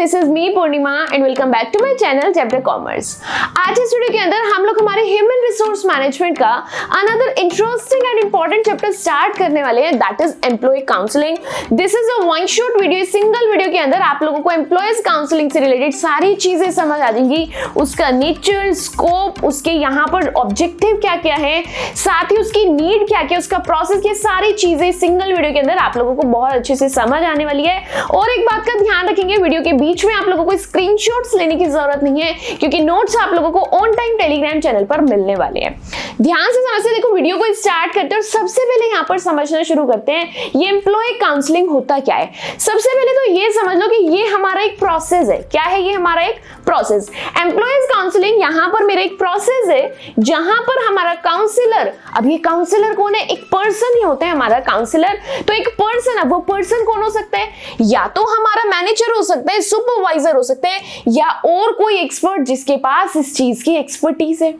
This is me Purnima and welcome back to my channel Chapter Commerce. आज इस video के अंदर हम लोग हमारे ह्यूमन रिसोर्स मैनेजमेंट का another interesting and important chapter start करने वाले हैं, that is employee counselling. This is a one shot video. Single video के अंदर आप लोगों को एम्प्लॉयज काउंसलिंग से रिलेटेड सारी चीजें समझ आ जाएंगी, उसका नेचर, स्कोप, उसके यहाँ पर ऑब्जेक्टिव क्या क्या है, साथ ही उसकी नीड क्या क्या, उसका प्रोसेस, ये सारी चीजें सिंगल वीडियो के अंदर आप लोगों को बहुत अच्छे से समझ आने वाली है। और एक बात का ध्यान रखेंगे, वीडियो के बीच में आप लोगों को स्क्रीनशॉट्स लेने की जरूरत नहीं है, क्योंकि नोट्स आप लोगों को ऑन टाइम टेलीग्राम चैनल पर मिलने वाले हैं। ध्यान से समझते देखो, वीडियो को स्टार्ट करते हैं और सबसे पहले यहाँ पर समझना शुरू करते हैं ये एम्प्लॉय काउंसलिंग होता क्या है। सबसे पहले तो ये समझ लो कि ये हमारा एक प्रोसेस है। क्या है ये? हमारा एक प्रोसेस। एम्प्लॉयज काउंसलिंग यहाँ पर मेरा एक प्रोसेस है जहां पर हमारा काउंसलर, अब ये काउंसलर कौन है? एक पर्सन ही होता है हमारा काउंसलर। तो एक पर्सन, अब वो पर्सन कौन हो सकता है? या तो हमारा मैनेजर हो सकता है, सुपरवाइजर हो सकता है, या और कोई एक्सपर्ट जिसके पास इस चीज की एक्सपर्टीज है।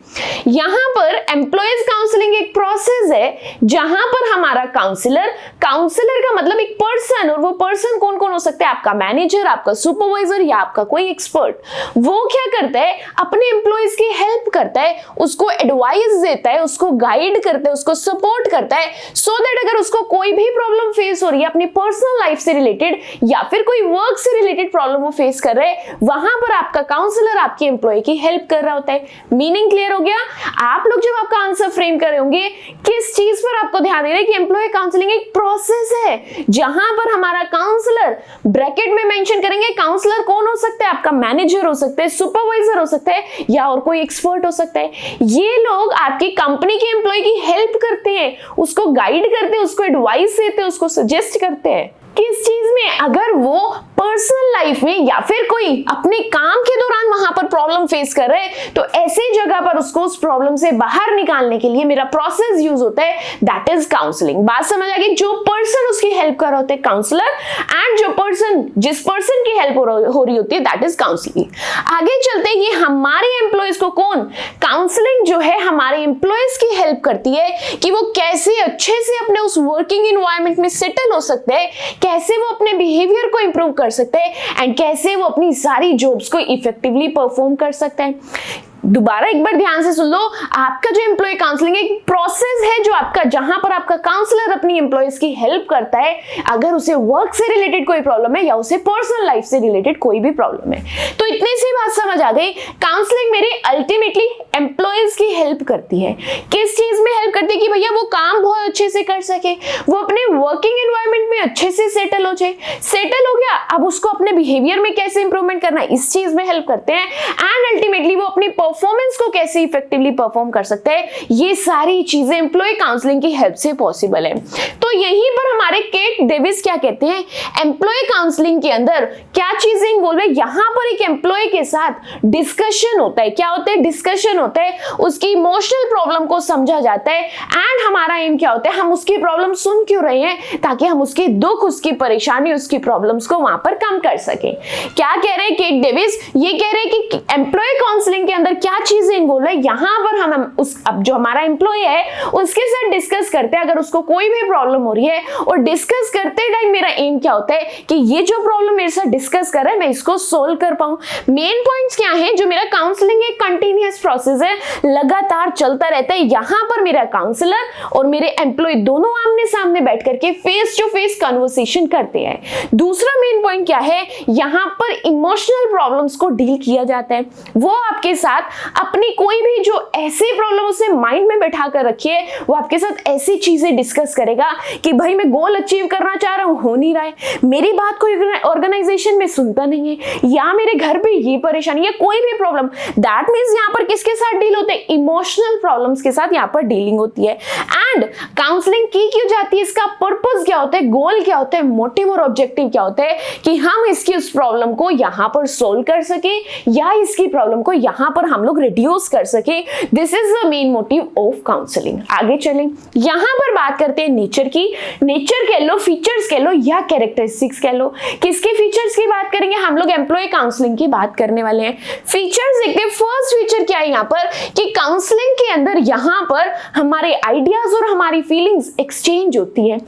यहां पर एम्प्लॉयज काउंसलिंग एक प्रोसेस है जहां पर हमारा काउंसलर, काउंसलर का मतलब एक पर्सन, और वो पर्सन कौन कौन हो सकता है? आपका मैनेजर, आपका सुपरवाइजर या आपका कोई एक्सपर्ट। वो क्या करता है? अपने एम्प्लॉयज की हेल्प करता है, उसको एडवाइस देता है, उसको गाइड करता है, उसको सपोर्ट करता है, सो दैट अगर उसको कोई भी प्रॉब्लम फेस हो रही है अपनी पर्सनल लाइफ से रिलेटेड या फिर कोई वर्क से रिलेटेड प्रॉब्लम वो फेस कर रहे हैं, वहां पर आपका काउंसलर आपके एम्प्लॉय की हेल्प कर रहा होता है। मीनिंग क्लियर हो गया? आप लोग जब आपका आंसर फ्रेम कर रहे होंगे, किस चीज पर आपको ध्यान देना है कि एम्प्लॉय काउंसलिंग एक प्रोसेस है जहां पर हमारा काउंसलर, ब्रैकेट में मेंशन करेंगे काउंसलर कौन हो सकता है? आपका मैनेजर हो सकता है, सुपरवाइजर हो सकता है, या और कोई एक्सपर्ट हो सकता है। ये लोग आपकी कंपनी के एम्प्लॉय की हेल्प करते हैं, उसको गाइड करते हैं, उसको एडवाइस देते हैं, उसको सजेस्ट करते हैं। किस चीज में? अगर वो पर्सनल लाइफ में या फिर कोई अपने काम के दौरान वहां पर प्रॉब्लम फेस कर रहे हैं, तो ऐसी जगह पर उसको उस प्रॉब्लम से बाहर निकालने के लिए मेरा प्रोसेस यूज होता है, दैट इज काउंसलिंग। बात समझ आ गई? जो पर्सन उसकी हेल्प कर रहा होता है काउंसलर, एंड जो पर्सन, जिस पर्सन की हेल्प हो रही होती है, दैट इज काउंसलिंग। आगे चलते हैं, ये हमारे एम्प्लॉयज को कौन, काउंसलिंग जो है हमारे एम्प्लॉयज की हेल्प करती है कि वो कैसे अच्छे से अपने उस वर्किंग एनवायरनमेंट में सेटल हो सकते हैं, कैसे वो अपने बिहेवियर को इंप्रूव कर सकते हैं, एंड कैसे वो अपनी सारी जॉब्स को इफेक्टिवली परफॉर्म कर सकते हैं। दोबारा एक बार ध्यान से सुन लो, आपका जो एम्प्लॉय काउंसलिंग एक प्रोसेस है जो आपका, जहां पर आपका काउंसलर अपनी एम्प्लॉयज की हेल्प करता है अगर उसे वर्क से रिलेटेड कोई प्रॉब्लम है या उसे पर्सनल लाइफ से रिलेटेड कोई भी प्रॉब्लम है। तो इतनी सी बात समझ आ गई, काउंसलिंग मेरे अल्टीमेटली एम्प्लॉयज की हेल्प करती है। किस चीज में हेल्प करती है? कि भैया वो काम बहुत अच्छे से कर सके, वो अपने वर्किंग एनवायरनमेंट में अच्छे से सेटल हो जाए। सेटल हो गया, अब उसको अपने बिहेवियर में कैसे इंप्रूवमेंट करना है, इस चीज में हेल्प करते हैं, एंड अल्टीमेटली वो अपनी परफॉर्मेंस को कैसे इफेक्टिवली परफॉर्म कर सकते हैं। ये सारी चीजें एम्प्लॉय काउंसलिंग की हेल्प से पॉसिबल है। तो यहीं पर हमारे केट डेविस क्या कहते हैं, एम्प्लॉय काउंसलिंग के अंदर क्या चीजें इन्वॉल्व है? यहां पर एक एम्प्लॉय के साथ डिस्कशन होता है। क्या होता है? डिस्कशन होता है, उसकी इमोशनल प्रॉब्लम को समझा जाता है, एंड हमारा एम क्या होता है, हम उसकी प्रॉब्लम सुन क्यों रहे हैं, ताकि हम उसके दुख, उसकी परेशानी, उसकी प्रॉब्लम्स को वहां पर कम कर सके। क्या कह रहे हैं केट डेविस? ये कह रहे हैं कि एम्प्लॉय काउंसलिंग के अंदर क्या चीजें इन्वॉल्व है, यहां पर हम उस, अब जो हमारा एम्प्लॉय है उसके साथ डिस्कस करते हैं अगर उसको कोई भी प्रॉब्लम हो रही है, और डिस्कस करते टाइम मेरा एम क्या होता है कि ये जो प्रॉब्लम मेरे साथ डिस्कस कर रहा है मैं इसको सोल्व कर पाऊं। मेन पॉइंट्स क्या है? जो मेरा काउंसलिंग एक कंटिन्यूअस प्रोसेस है, लगातार चलता रहता है। यहां पर मेरा काउंसलर और मेरे एम्प्लॉय दोनों आमने सामने बैठ करके फेस टू फेस कन्वर्सेशन करते हैं। दूसरा मेन पॉइंट क्या है? यहां पर इमोशनल प्रॉब्लम्स को डील किया जाता है। वो आपके साथ अपनी कोई भी जो ऐसी प्रॉब्लम उसे माइंड में बैठा कर रखी है, वो आपके साथ ऐसी चीजें डिस्कस करेगा कि भाई मैं गोल अचीव करना चाह रहा हूं, हो नहीं रहा है, मेरी बात कोई ऑर्गेनाइजेशन में सुनता नहीं है, या मेरे घर पे ये परेशानी है, कोई भी प्रॉब्लम। दैट मींस यहां पर किसके साथ डील होते हैं? इमोशनल प्रॉब्लम्स के साथ यहां पर डीलिंग होती है। एंड काउंसलिंग की क्यों जाती है? इसका पर्पस क्या होता है, गोल क्या होता है, मोटिव और ऑब्जेक्टिव क्या होता है, कि हम इसकी उस प्रॉब्लम को यहां पर सोल्व कर सके, या इसकी प्रॉब्लम को यहां पर हम लोग रिड्यूस कर सके। This is the main motive of counselling. आगे चलें, यहां पर बात करते हैं नेचर की। नेचर कह लो, फीचर्स कह लो, या कैरेक्टरिस्टिक्स कह लो। किसके फीचर्स की बात करेंगे? हम लोग एम्प्लॉय काउंसलिंग की बात करने वाले हैं। फीचर्स देखते हैं। फर्स्ट फीचर क्या है यहाँ पर, कि काउंसलिंग के अंदर यहाँ पर हमारे आइडियाज और हमारी फीलिंग्स एक्सचेंज होती है।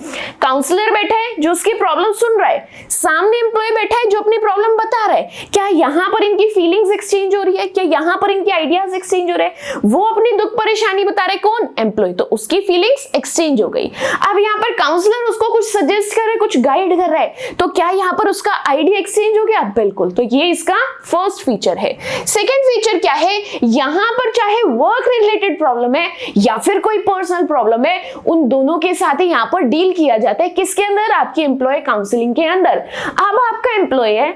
काउंसलर बैठा है जो उसकी प्रॉब्लम सुन रहा है, सामने एम्प्लॉय बैठा है जो अपनी प्रॉब्लम बता रहा है, क्या यहाँ पर इनकी फीलिंग्स एक्सचेंज हो रही है, क्या यहाँ पर इनके आइडियाज एक्सचेंज हो रहे हैं, वो अपनी दुख परेशानी बता रहे कौन, एम्प्लॉय, तो उसकी फीलिंग्स एक्सचेंज हो गई। अब यहाँ पर काउंसलर उसको कुछ सजेस्ट कर रहा है, कुछ गाइड कर रहा है, तो क्या यहाँ पर उसका आइडिया एक्सचेंज हो गया, बिल्कुल। तो ये इसका फर्स्ट फीचर है। सेकेंड फीचर क्या है, यहाँ पर चाहे वर्क रिलेटेड प्रॉब्लम है या फिर कोई पर्सनल प्रॉब्लम है, उन दोनों के साथ ही यहाँ पर डील किया जाता है। किसके अंदर, आपकी एम्प्लॉय काउंसलिंग के अंदर। अब आपका एम्प्लॉय है,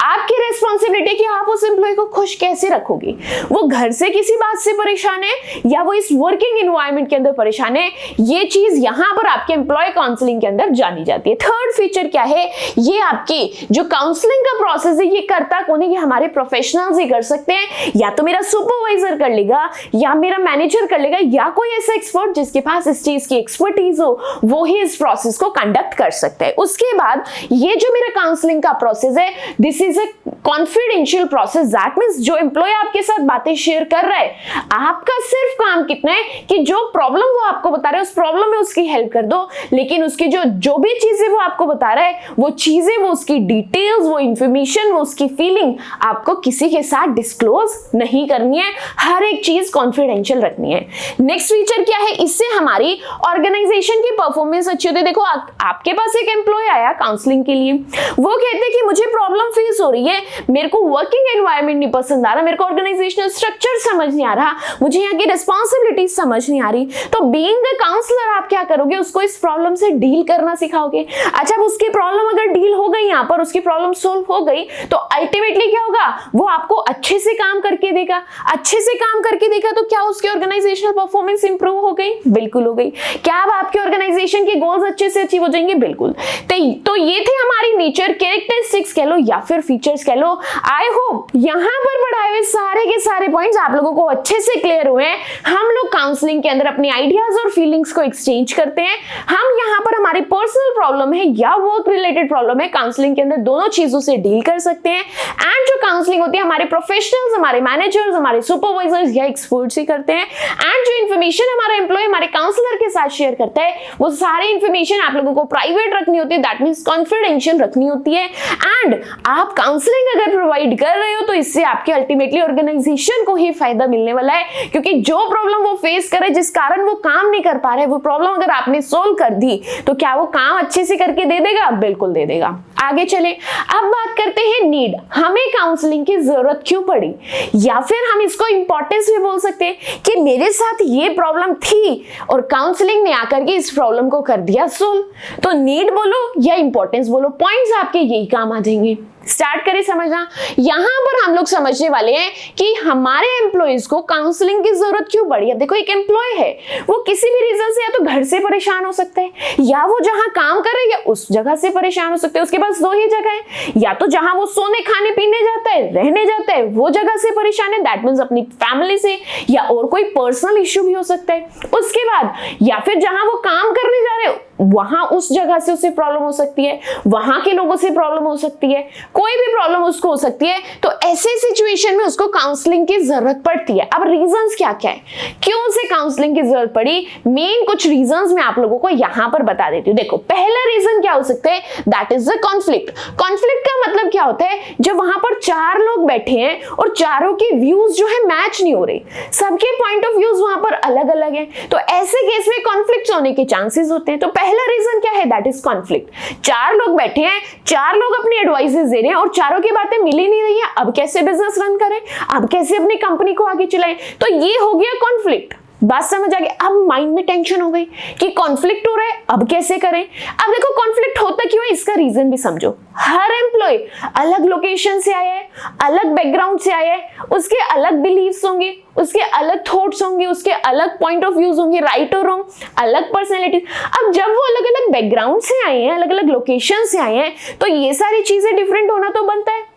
आपकी रेस्पॉन्सिबिलिटी कि आप उस एम्प्लॉय को खुश कैसे रखोगे। वो घर से किसी बात से परेशान है या वो इस वर्किंग एनवायरनमेंट के अंदर परेशान है, ये चीज यहां पर आपके एम्प्लॉय काउंसलिंग के अंदर जानी जाती है। थर्ड फीचर क्या है, ये आपकी जो काउंसलिंग का प्रोसेस है, ये करता कौन है, ये हमारे प्रोफेशनल्स ही कर सकते हैं, या तो मेरा सुपरवाइजर कर लेगा या मेरा मैनेजर कर लेगा, या कोई ऐसा एक्सपर्ट जिसके पास इस चीज की एक्सपर्टीज हो, वो ही इस प्रोसेस को कंडक्ट कर सकता है। उसके बाद ये जो मेरा काउंसलिंग का प्रोसेस है, this is a confidential process. That means जो एम्प्लॉय आपके साथ बातें शेयर कर रहा है, आपका सिर्फ काम कितना है कि जो प्रॉब्लम वो आपको बता रहा है उस प्रॉब्लम में उसकी हेल्प कर दो, लेकिन उसकी जो भी चीजें वो आपको बता रहा है, वो चीजें, वो उसकी डिटेल्स, वो इंफॉर्मेशन, वो उसकी फीलिंग आपको किसी के साथ डिस्क्लोज नहीं करनी है। हर एक चीज कॉन्फिडेंशियल रखनी है। नेक्स्ट फीचर क्या है, इससे हमारी ऑर्गेनाइजेशन की परफॉर्मेंस अच्छी होती है। देखो आपके पास एक एम्प्लॉय आया काउंसलिंग के लिए, वो कहते हैं कि मुझे प्रॉब्लम फेस हो रही है, मेरे को वर्किंग एनवायरनमेंट नहीं पसंद आ रहा, मेरे को ऑर्गेनाइजेशनल स्ट्रक्चर समझ नहीं आ रहा, मुझे यहाँ की रिस्पॉन्सिबिलिटी समझ नहीं आ रही। तो बीइंग अ काउंसलर आप क्या करोगे, उसको इस प्रॉब्लम से डील करना सिखाओगे। अच्छा, अब उसकी प्रॉब्लम अगर डील हो गई, यहाँ पर उसकी प्रॉब्लम सोल्व हो गई, तो अल्टीमेटली क्या होगा, वो आपको अच्छे से काम करके देगा। अच्छे से काम करके देगा तो क्या उसकी ऑर्गेनाइजेशनल परफॉर्मेंस इंप्रूव हो गई, बिल्कुल हो गई। क्या अब आपके ऑर्गेनाइजेशन की गोल्स अच्छे से अचीव हो जाएंगे, बिल्कुल। तो ये थे हमारी नेचर कैरेक्टरिस्टिक्स कह लो या फिर फीचर्स कह लो। आई होप यहाँ पर पढ़ाए हुए सारे के सारे पॉइंट्स आप लोगों को अच्छे से क्लियर हुए हैं। हम लोग काउंसलिंग के अंदर अपनी आइडियाज और फीलिंग्स को एक्सचेंज करते हैं। हम यहाँ पर हमारी पर्सनल प्रॉब्लम है या वर्क रिलेटेड प्रॉब्लम है, काउंसलिंग के अंदर दोनों चीजों से डील कर सकते हैं। एंड जो काउंसलिंग होती है, हमारे प्रोफेशनल्स, हमारे मैनेजर्स, हमारे सुपरवाइजर्स या एक्सपर्ट्स ही करते हैं। एंड जो इन्फॉर्मेशन हमारा एम्प्लॉय हमारे काउंसलर के साथ शेयर करता है, वो सारी इन्फॉर्मेशन आप लोगों को प्राइवेट रखनी होती है, दैट मींस कॉन्फिडेंशियल रखनी होती है। एंड आप काउंसलिंग अगर प्रोवाइड कर रहे हो तो इससे आपके अल्टीमेटली ऑर्गेनाइजेशन को ही फायदा मिलने वाला है, क्योंकि जो प्रॉब्लम वो फेस करे, जिस कारण वो काम नहीं कर पा रहे, वो प्रॉब्लम अगर आपने सोल्व कर दी तो क्या वो काम अच्छे से करके दे देगा, बिल्कुल दे देगा। आगे चले, अब बात करते हैं नीड, हमें काउंसलिंग की जरूरत क्यों पड़ी, या फिर हम इसको इंपॉर्टेंस भी बोल सकते हैं कि मेरे साथ ये प्रॉब्लम थी और काउंसलिंग ने आकर के इस प्रॉब्लम को कर दिया सोल्व। तो नीड बोलो या इंपॉर्टेंस बोलो, पॉइंट्स आपके यही काम आ जाएंगे। स्टार्ट करें समझना। यहां पर हम लोग समझने वाले हैं कि हमारे एम्प्लॉइज को काउंसलिंग की जरूरत क्यों पड़ी। अब देखो, एक एम्प्लॉय है, वो किसी भी रीजन से या तो घर से परेशान हो सकता है, या वो जहां काम कर रहे हैं या उस जगह से परेशान हो सकते हैं। उसके पास दो ही जगह है, या तो जहां वो सोने खाने पीने जाता है, रहने जाता है, वो जगह से परेशान है, दैट मींस अपनी फैमिली से, या और कोई पर्सनल इश्यू भी हो सकता है। उसके बाद या फिर जहां वो काम करने जा रहे हो, वहां उस जगह से उसे प्रॉब्लम हो सकती है, वहां के लोगों से प्रॉब्लम हो सकती है, कोई भी प्रॉब्लम उसको हो सकती है। तो ऐसे सिचुएशन में उसको काउंसलिंग की जरूरत पड़ती है। अब रीजंस क्या क्या है, क्यों उसे काउंसलिंग की जरूरत पड़ी, मेन कुछ रीजंस मैं आप लोगों को यहां पर बता देती हूँ। देखो, पहला रीजन क्या हो सकता है, that is the conflict. Conflict का मतलब क्या होता है, जब वहां पर चार लोग बैठे हैं और चारों के व्यूज जो है मैच नहीं हो रहे, सबके पॉइंट ऑफ व्यूज वहां पर अलग अलग है, तो ऐसे केस में कॉन्फ्लिक्ट होने के चांसेस होते हैं। तो पहला रीजन क्या है, दैट इज कॉन्फ्लिक्ट। चार लोग बैठे हैं, चार लोग अपनी एडवाइसेस दे रहे हैं और चारों की बातें मिल ही नहीं रही है। अब कैसे बिजनेस रन करें, अब कैसे अपनी कंपनी को आगे चलाएं, तो ये हो गया कॉन्फ्लिक्ट। बात समझ आ गई। अब माइंड में टेंशन हो गई कि कॉन्फ्लिक्ट हो रहा है, अब कैसे करें। अब देखो, कॉन्फ्लिक्ट होता क्यों है, इसका रीजन भी समझो। हर एम्प्लॉय अलग लोकेशन से आया है, अलग बैकग्राउंड से आया है, उसके अलग बिलीव्स होंगे, उसके अलग थॉट्स होंगे, उसके अलग पॉइंट ऑफ व्यूज होंगे, राइट और रॉन्ग, अलग पर्सनैलिटी। अब जब वो अलग अलग बैकग्राउंड से आए हैं, अलग अलग लोकेशन से आए हैं, तो ये सारी चीजें डिफरेंट होना तो बनता है।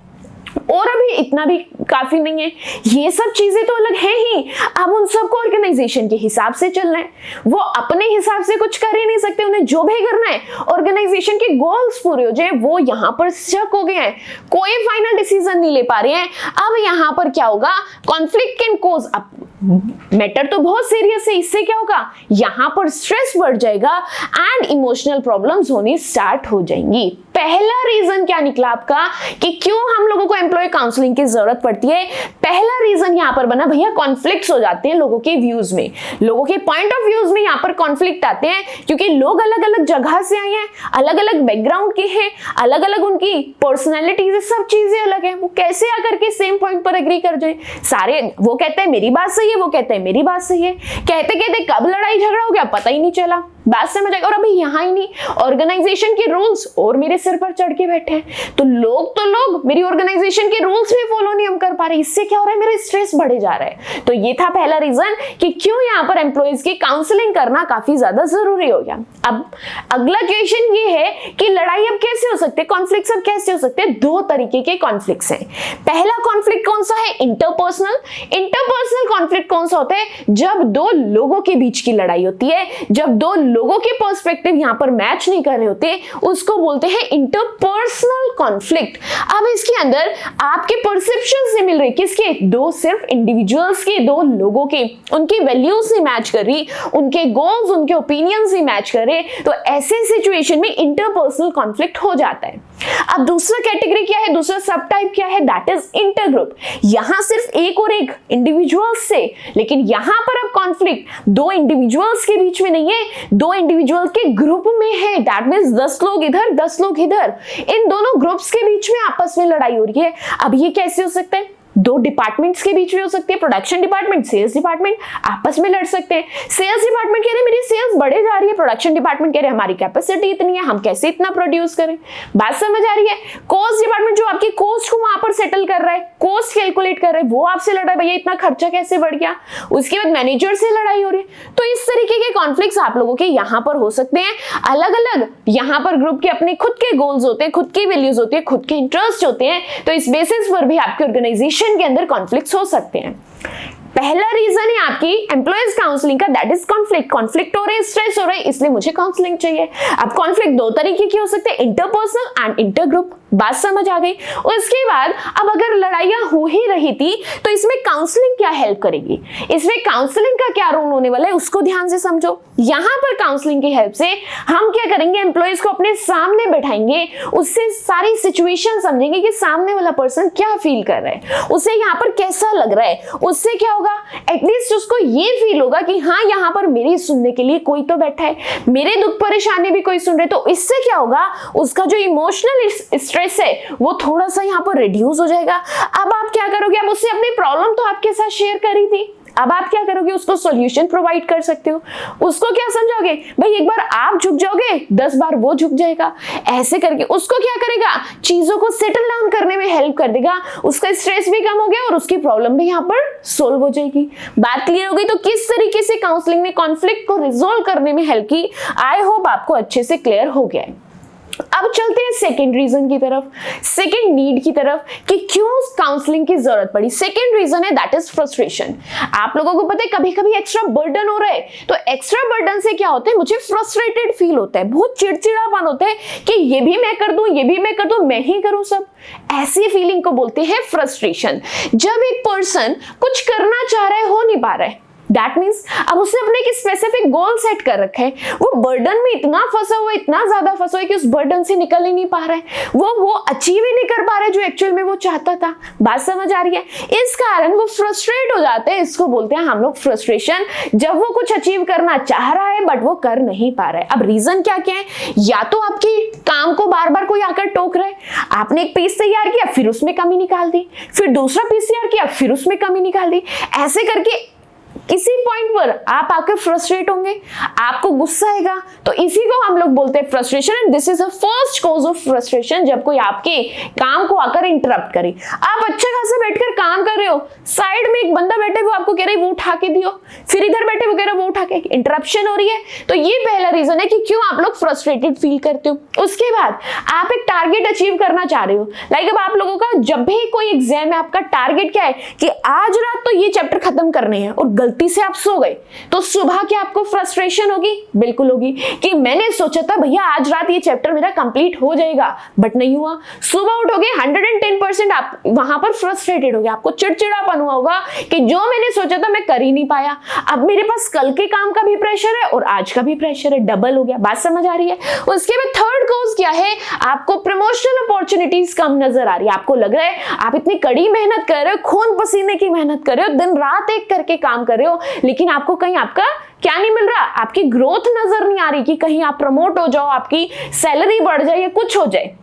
और अभी इतना भी काफी नहीं है, ये सब चीजें तो अलग हैं ही। अब उन सबको ऑर्गेनाइजेशन के हिसाब से चलना है, वो अपने हिसाब से कुछ कर ही नहीं सकते। उन्हें जो भी करना है, ऑर्गेनाइजेशन के गोल्स पूरे हो जाए, वो यहाँ पर स्टक हो गए हैं, कोई फाइनल डिसीजन नहीं ले पा रहे हैं। अब यहाँ पर क्या होगा, कॉन्फ्लिक्ट कैन कॉज। अब मैटर तो बहुत सीरियस है, इससे क्या होगा, यहां पर स्ट्रेस बढ़ जाएगा एंड इमोशनल प्रॉब्लम्स होनी स्टार्ट हो जाएंगी। पहला रीजन क्या निकला आपका कि क्यों हम लोगों को एम्प्लॉय काउंसलिंग की जरूरत पड़ती है? पहला रीजन यहां पर बना भैया, कॉन्फ्लिक्ट्स हो जाते हैं लोगों के व्यूज में, लोगों के पॉइंट ऑफ व्यूज में यहां पर कॉन्फ्लिक्ट आते हैं, क्योंकि लोग अलग अलग जगह से आए हैं, अलग अलग बैकग्राउंड के हैं, अलग अलग उनकी पर्सनैलिटीज, सब चीजें अलग है, वो कैसे आकर के सेम पॉइंट पर एग्री कर जाए? सारे वो कहते हैं मेरी बात सही है, वो कहते हैं मेरी बात सही है, कहते कहते कब लड़ाई झगड़ा हो गया पता ही नहीं चला, बात समझ आएगा। और अभी यहाँ ही नहीं, ऑर्गेनाइजेशन के रूल्स और मेरे सिर पर चढ़ के बैठे हैं, तो लोग मेरी ऑर्गेनाइजेशन के रूल्स भी फॉलो नहीं हम कर पा रहे, इससे क्या हो रहा है, मेरा स्ट्रेस बढ़े जा रहा है। तो ये था पहला रीजन कि क्यों यहाँ पर एम्प्लॉइज की काउंसलिंग करना काफी ज्यादा जरूरी हो गया। अब अगला क्वेश्चन ये है कि लड़ाई अब कैसे हो सकते हैं, कॉन्फ्लिक्ट्स अब कैसे हो सकते हैं? दो तरीके के कॉन्फ्लिक्ट्स हैं। पहला कॉन्फ्लिक्ट कौन सा है? इंटरपर्सनल। इंटरपर्सनल कॉन्फ्लिक्ट कौन सा होता है? जब दो लोगों के बीच की लड़ाई होती है, जब दो लोगों के पर्सपेक्टिव यहां पर मैच नहीं कर रहे होते, उसको बोलते हैं इंटरपर्सनल कॉन्फ्लिक्ट। अब इसके अंदर आपके परसेप्शन से मिल रही, किसके? दो सिर्फ इंडिविजुअल्स के, दो लोगों के, उनकी वैल्यूज से मैच कर रही, उनके गोल्स, उनके ओपिनियन से मैच कर रहे, तो ऐसे सिचुएशन में इंटरपर्सनल कॉन्फ्लिक्ट हो जाता है। अब दूसरा कैटेगरी क्या है, दूसरा सब टाइप क्या है? That is intergroup. यहां सिर्फ एक और एक इंडिविजुअल्स से, लेकिन यहां पर अब कॉन्फ्लिक्ट दो इंडिविजुअल्स के बीच में नहीं है, दो इंडिविजुअल के ग्रुप में है। दैट मींस 10 लोग इधर 10 लोग इधर, इन दोनों ग्रुप्स के बीच में आपस में लड़ाई हो रही है। अब ये कैसे हो सकता है? दो डिपार्टमेंट्स के बीच में हो सकती है, प्रोडक्शन डिपार्टमेंट, सेल्स डिपार्टमेंट आपस में लड़ सकते हैं। सेल्स डिपार्टमेंट कह रहे हैं मेरी सेल्स बढ़े जा रही है, प्रोडक्शन डिपार्टमेंट कह रहे हैं हमारी कैपेसिटी इतनी है, हम कैसे इतना प्रोड्यूस करें। बात समझ आ रही है? कॉस्ट डिपार्टमेंट जो आपकी कॉस्ट को वहां पर सेटल कर रहा है, कॉस्ट कैलकुलेट कर रहा है, वो आपसे लड़ रहा है, भैया इतना खर्चा कैसे बढ़ गया। उसके बाद मैनेजर से लड़ाई हो रही है। तो इस तरीके के कॉन्फ्लिक्ट्स आप लोगों के यहाँ पर हो सकते हैं। अलग अलग यहाँ पर ग्रुप के अपने खुद के गोल्स होते हैं, खुद की वैल्यूज होती है, खुद के इंटरेस्ट होते हैं, तो इस बेसिस पर भी आपके ऑर्गेनाइजेशन के अंदर कॉन्फ्लिक्ट हो सकते हैं। पहला रीजन है आपकी एम्प्लॉयज काउंसलिंग का, दैट इज कॉन्फ्लिक्ट। कॉन्फ्लिक्ट हो रहे, स्ट्रेस हो रहा है, इसलिए मुझे काउंसलिंग चाहिए। अब कॉन्फ्लिक्ट दो तरीके के हो सकते हैं, इंटरपर्सनल एंड इंटरग्रुप। बात समझ आ गई? उसके बाद अब अगर लड़ाइयां हो ही रही थी तो इसमें काउंसलिंग क्या हेल्प करेगी, इसमें काउंसलिंग का क्या रोल होने वाला है, उसको ध्यान से समझो। यहां पर काउंसलिंग की हेल्प से हम क्या करेंगे, एम्प्लॉयज को अपने सामने बैठाएंगे, उससे सारी सिचुएशन समझेंगे कि सामने वाला पर्सन क्या फील कर रहा है, उसे यहाँ पर कैसा लग रहा है। उससे क्या होगा, एटलीस्ट उसको ये फील होगा कि हाँ यहाँ पर मेरी सुनने के लिए कोई तो बैठा है, मेरे दुख परेशानी भी कोई सुन रहे। तो इससे क्या होगा, उसका जो इमोशनल स्ट्रेस है वो थोड़ा सा यहाँ पर रिड्यूस हो जाएगा। अब आप क्या करोगे, अब उससे अपनी प्रॉब्लम तो आपके साथ शेयर करी थी, अब आप क्या करोगे, उसको सॉल्यूशन प्रोवाइड कर सकते हो। उसको क्या समझाओगे, भाई एक बार आप झुक जाओगे 10 बार वो झुक जाएगा, ऐसे करके उसको क्या करेगा, चीजों को सेटल डाउन करने में हेल्प कर देगा, उसका स्ट्रेस भी कम हो गया और उसकी प्रॉब्लम भी यहाँ पर सोल्व हो जाएगी। बात क्लियर हो गई? तो किस तरीके से काउंसलिंग ने कॉन्फ्लिक्ट को रिजोल्व करने में हेल्प की, आई होप आपको अच्छे से क्लियर हो गया है। अब चलते हैं सेकेंड रीजन की तरफ, सेकेंड नीड की तरफ कि क्यों काउंसलिंग की जरूरत पड़ी। सेकेंड रीजन है दैट इज फ्रस्ट्रेशन। आप लोगों को पता है कभी कभी एक्स्ट्रा बर्डन हो रहा है, तो एक्स्ट्रा बर्डन से क्या होता है, मुझे फ्रस्ट्रेटेड फील होता है, बहुत चिड़चिड़ापन होता है कि ये भी मैं कर दूं, ये भी मैं कर दूं, मैं ही करूं सब। ऐसी फीलिंग को बोलते हैं फ्रस्ट्रेशन। जब एक पर्सन कुछ करना चाह रहा है, हो नहीं पा रहा है, दैट मीन्स अब उसने अपने एक स्पेसिफिक गोल सेट कर रखा है, वो बर्डन में इतना फंसा हुआ है, इतना ज्यादा फंसा हुआ है कि उस बर्डन से निकल ही नहीं पा रहा है, वो अचीव ही नहीं कर पा रहा है जो एक्चुअल में वो चाहता था। बात समझ आ रही है? इस कारण वो फ्रस्ट्रेट हो जाते हैं, इसको बोलते हैं हम लोग फ्रस्ट्रेशन। जब वो कुछ अचीव करना चाह रहा है बट वो कर नहीं पा रहा है। अब रीजन क्या क्या है, या तो आपके काम को बार बार कोई आकर टोक रहा है, आपने एक पीस तैयार किया फिर उसमें कमी निकाल दी, फिर दूसरा पीस तैयार किया फिर उसमें कमी निकाल दी, ऐसे करके किसी पॉइंट पर आप आकर फ्रस्ट्रेट होंगे, आपको गुस्सा आएगा, तो इसी को हम लोग बोलते हैं frustration. And this is a first cause of frustration, जब कोई आपके काम को आकर इंटरप्ट करे। आप अच्छा खासा बैठकर काम कर रहे हो, साइड में एक बंदा बैठे वो आपको कह रहे वो उठा के दियो, फिर इधर बैठे वो कह रहे वो उठा के, इंटरप्शन हो रही है। तो ये पहला रीजन है कि क्यों आप लोग फ्रस्ट्रेटेड फील करते हो। उसके बाद आप एक टारगेट अचीव करना चाह रहे हो, लाइक अब आप लोगों का जब भी कोई एग्जाम है, आपका टारगेट क्या है कि आज रात तो ये चैप्टर खत्म करने हैं, और गलती से आप सो गए तो सुबह क्या आपको फ्रस्ट्रेशन होगी? बिल्कुल होगी कि मैंने सोचा था भैया आज रात ये चैप्टर मेरा कंप्लीट हो जाएगा, बट नहीं हुआ। सुबह उठोगे 110% 50% आप वहां पर फ्रस्ट्रेटेड हो गए, आपको चिड़चिड़ापन हुआ होगा कि जो मैंने सोचा था मैं कर ही नहीं पाया, अब मेरे पास कल के काम का भी प्रेशर है और आज का भी प्रेशर है, डबल हो गया। बात समझ आ रही है? उसके बाद थर्ड कॉज क्या है, आपको प्रमोशनल अपॉर्चुनिटीज कम नजर आ रही है। आपको लग रहा है आप इतनी कड़ी मेहनत कर रहे हो, खून पसीने की मेहनत कर रहे हो, दिन रात एक करके काम कर रहे हो, लेकिन आपको कहीं आपका क्या नहीं मिल रहा, आपकी ग्रोथ नजर नहीं आ रही कि कहीं आप प्रमोट हो जाओ, आपकी सैलरी बढ़ जाए या कुछ हो जाए,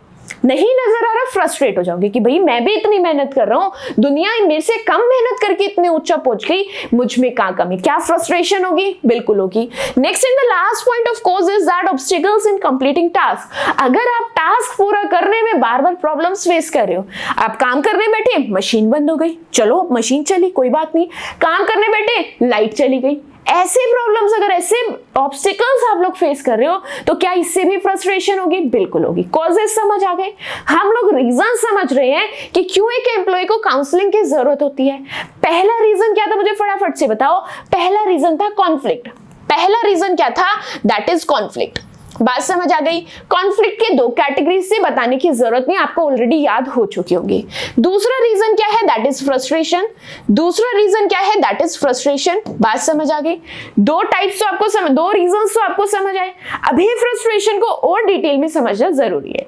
नहीं नजर आ रहा, फ्रस्ट्रेट हो जाओगे कि भाई मैं भी इतनी मेहनत कर रहा हूं, दुनिया मेरे से कम मेहनत करके इतने ऊंचा पहुंच गई, मुझ में कहां कमी। क्या फ्रस्ट्रेशन होगी? बिल्कुल होगी। Next and the last point of cause is that obstacles in completing task. अगर आप टास्क पूरा करने में बार बार प्रॉब्लम्स फेस कर रहे हो, आप काम करने बैठे मशीन बंद हो गई, चलो मशीन चली कोई बात नहीं, काम करने बैठे लाइट चली गई, ऐसे प्रॉब्लम्स, अगर ऐसे ऑब्स्टिकल्स आप लोग फेस कर रहे हो तो क्या इससे भी फ्रस्ट्रेशन होगी? बिल्कुल होगी। कॉजेस समझ आ गए, हम लोग रीजन समझ रहे हैं कि क्यों एक एम्प्लॉय को काउंसलिंग की जरूरत होती है। पहला रीजन क्या था, मुझे फटाफट से बताओ। पहला रीजन था कॉन्फ्लिक्ट। पहला रीजन क्या था? That is conflict. बात समझ आ गई? कॉन्फ्लिक्ट के दो कैटेगरीज से बताने की जरूरत नहीं, आपको ऑलरेडी याद हो चुकी होगी। दूसरा रीजन क्या है? That is frustration. दूसरा रीजन क्या है? That is frustration. बात समझ आ गई? दो टाइप्स तो आपको समझ, दो रीजंस तो आपको समझ आए। अभी फ्रस्ट्रेशन को और डिटेल में समझना जरूरी है।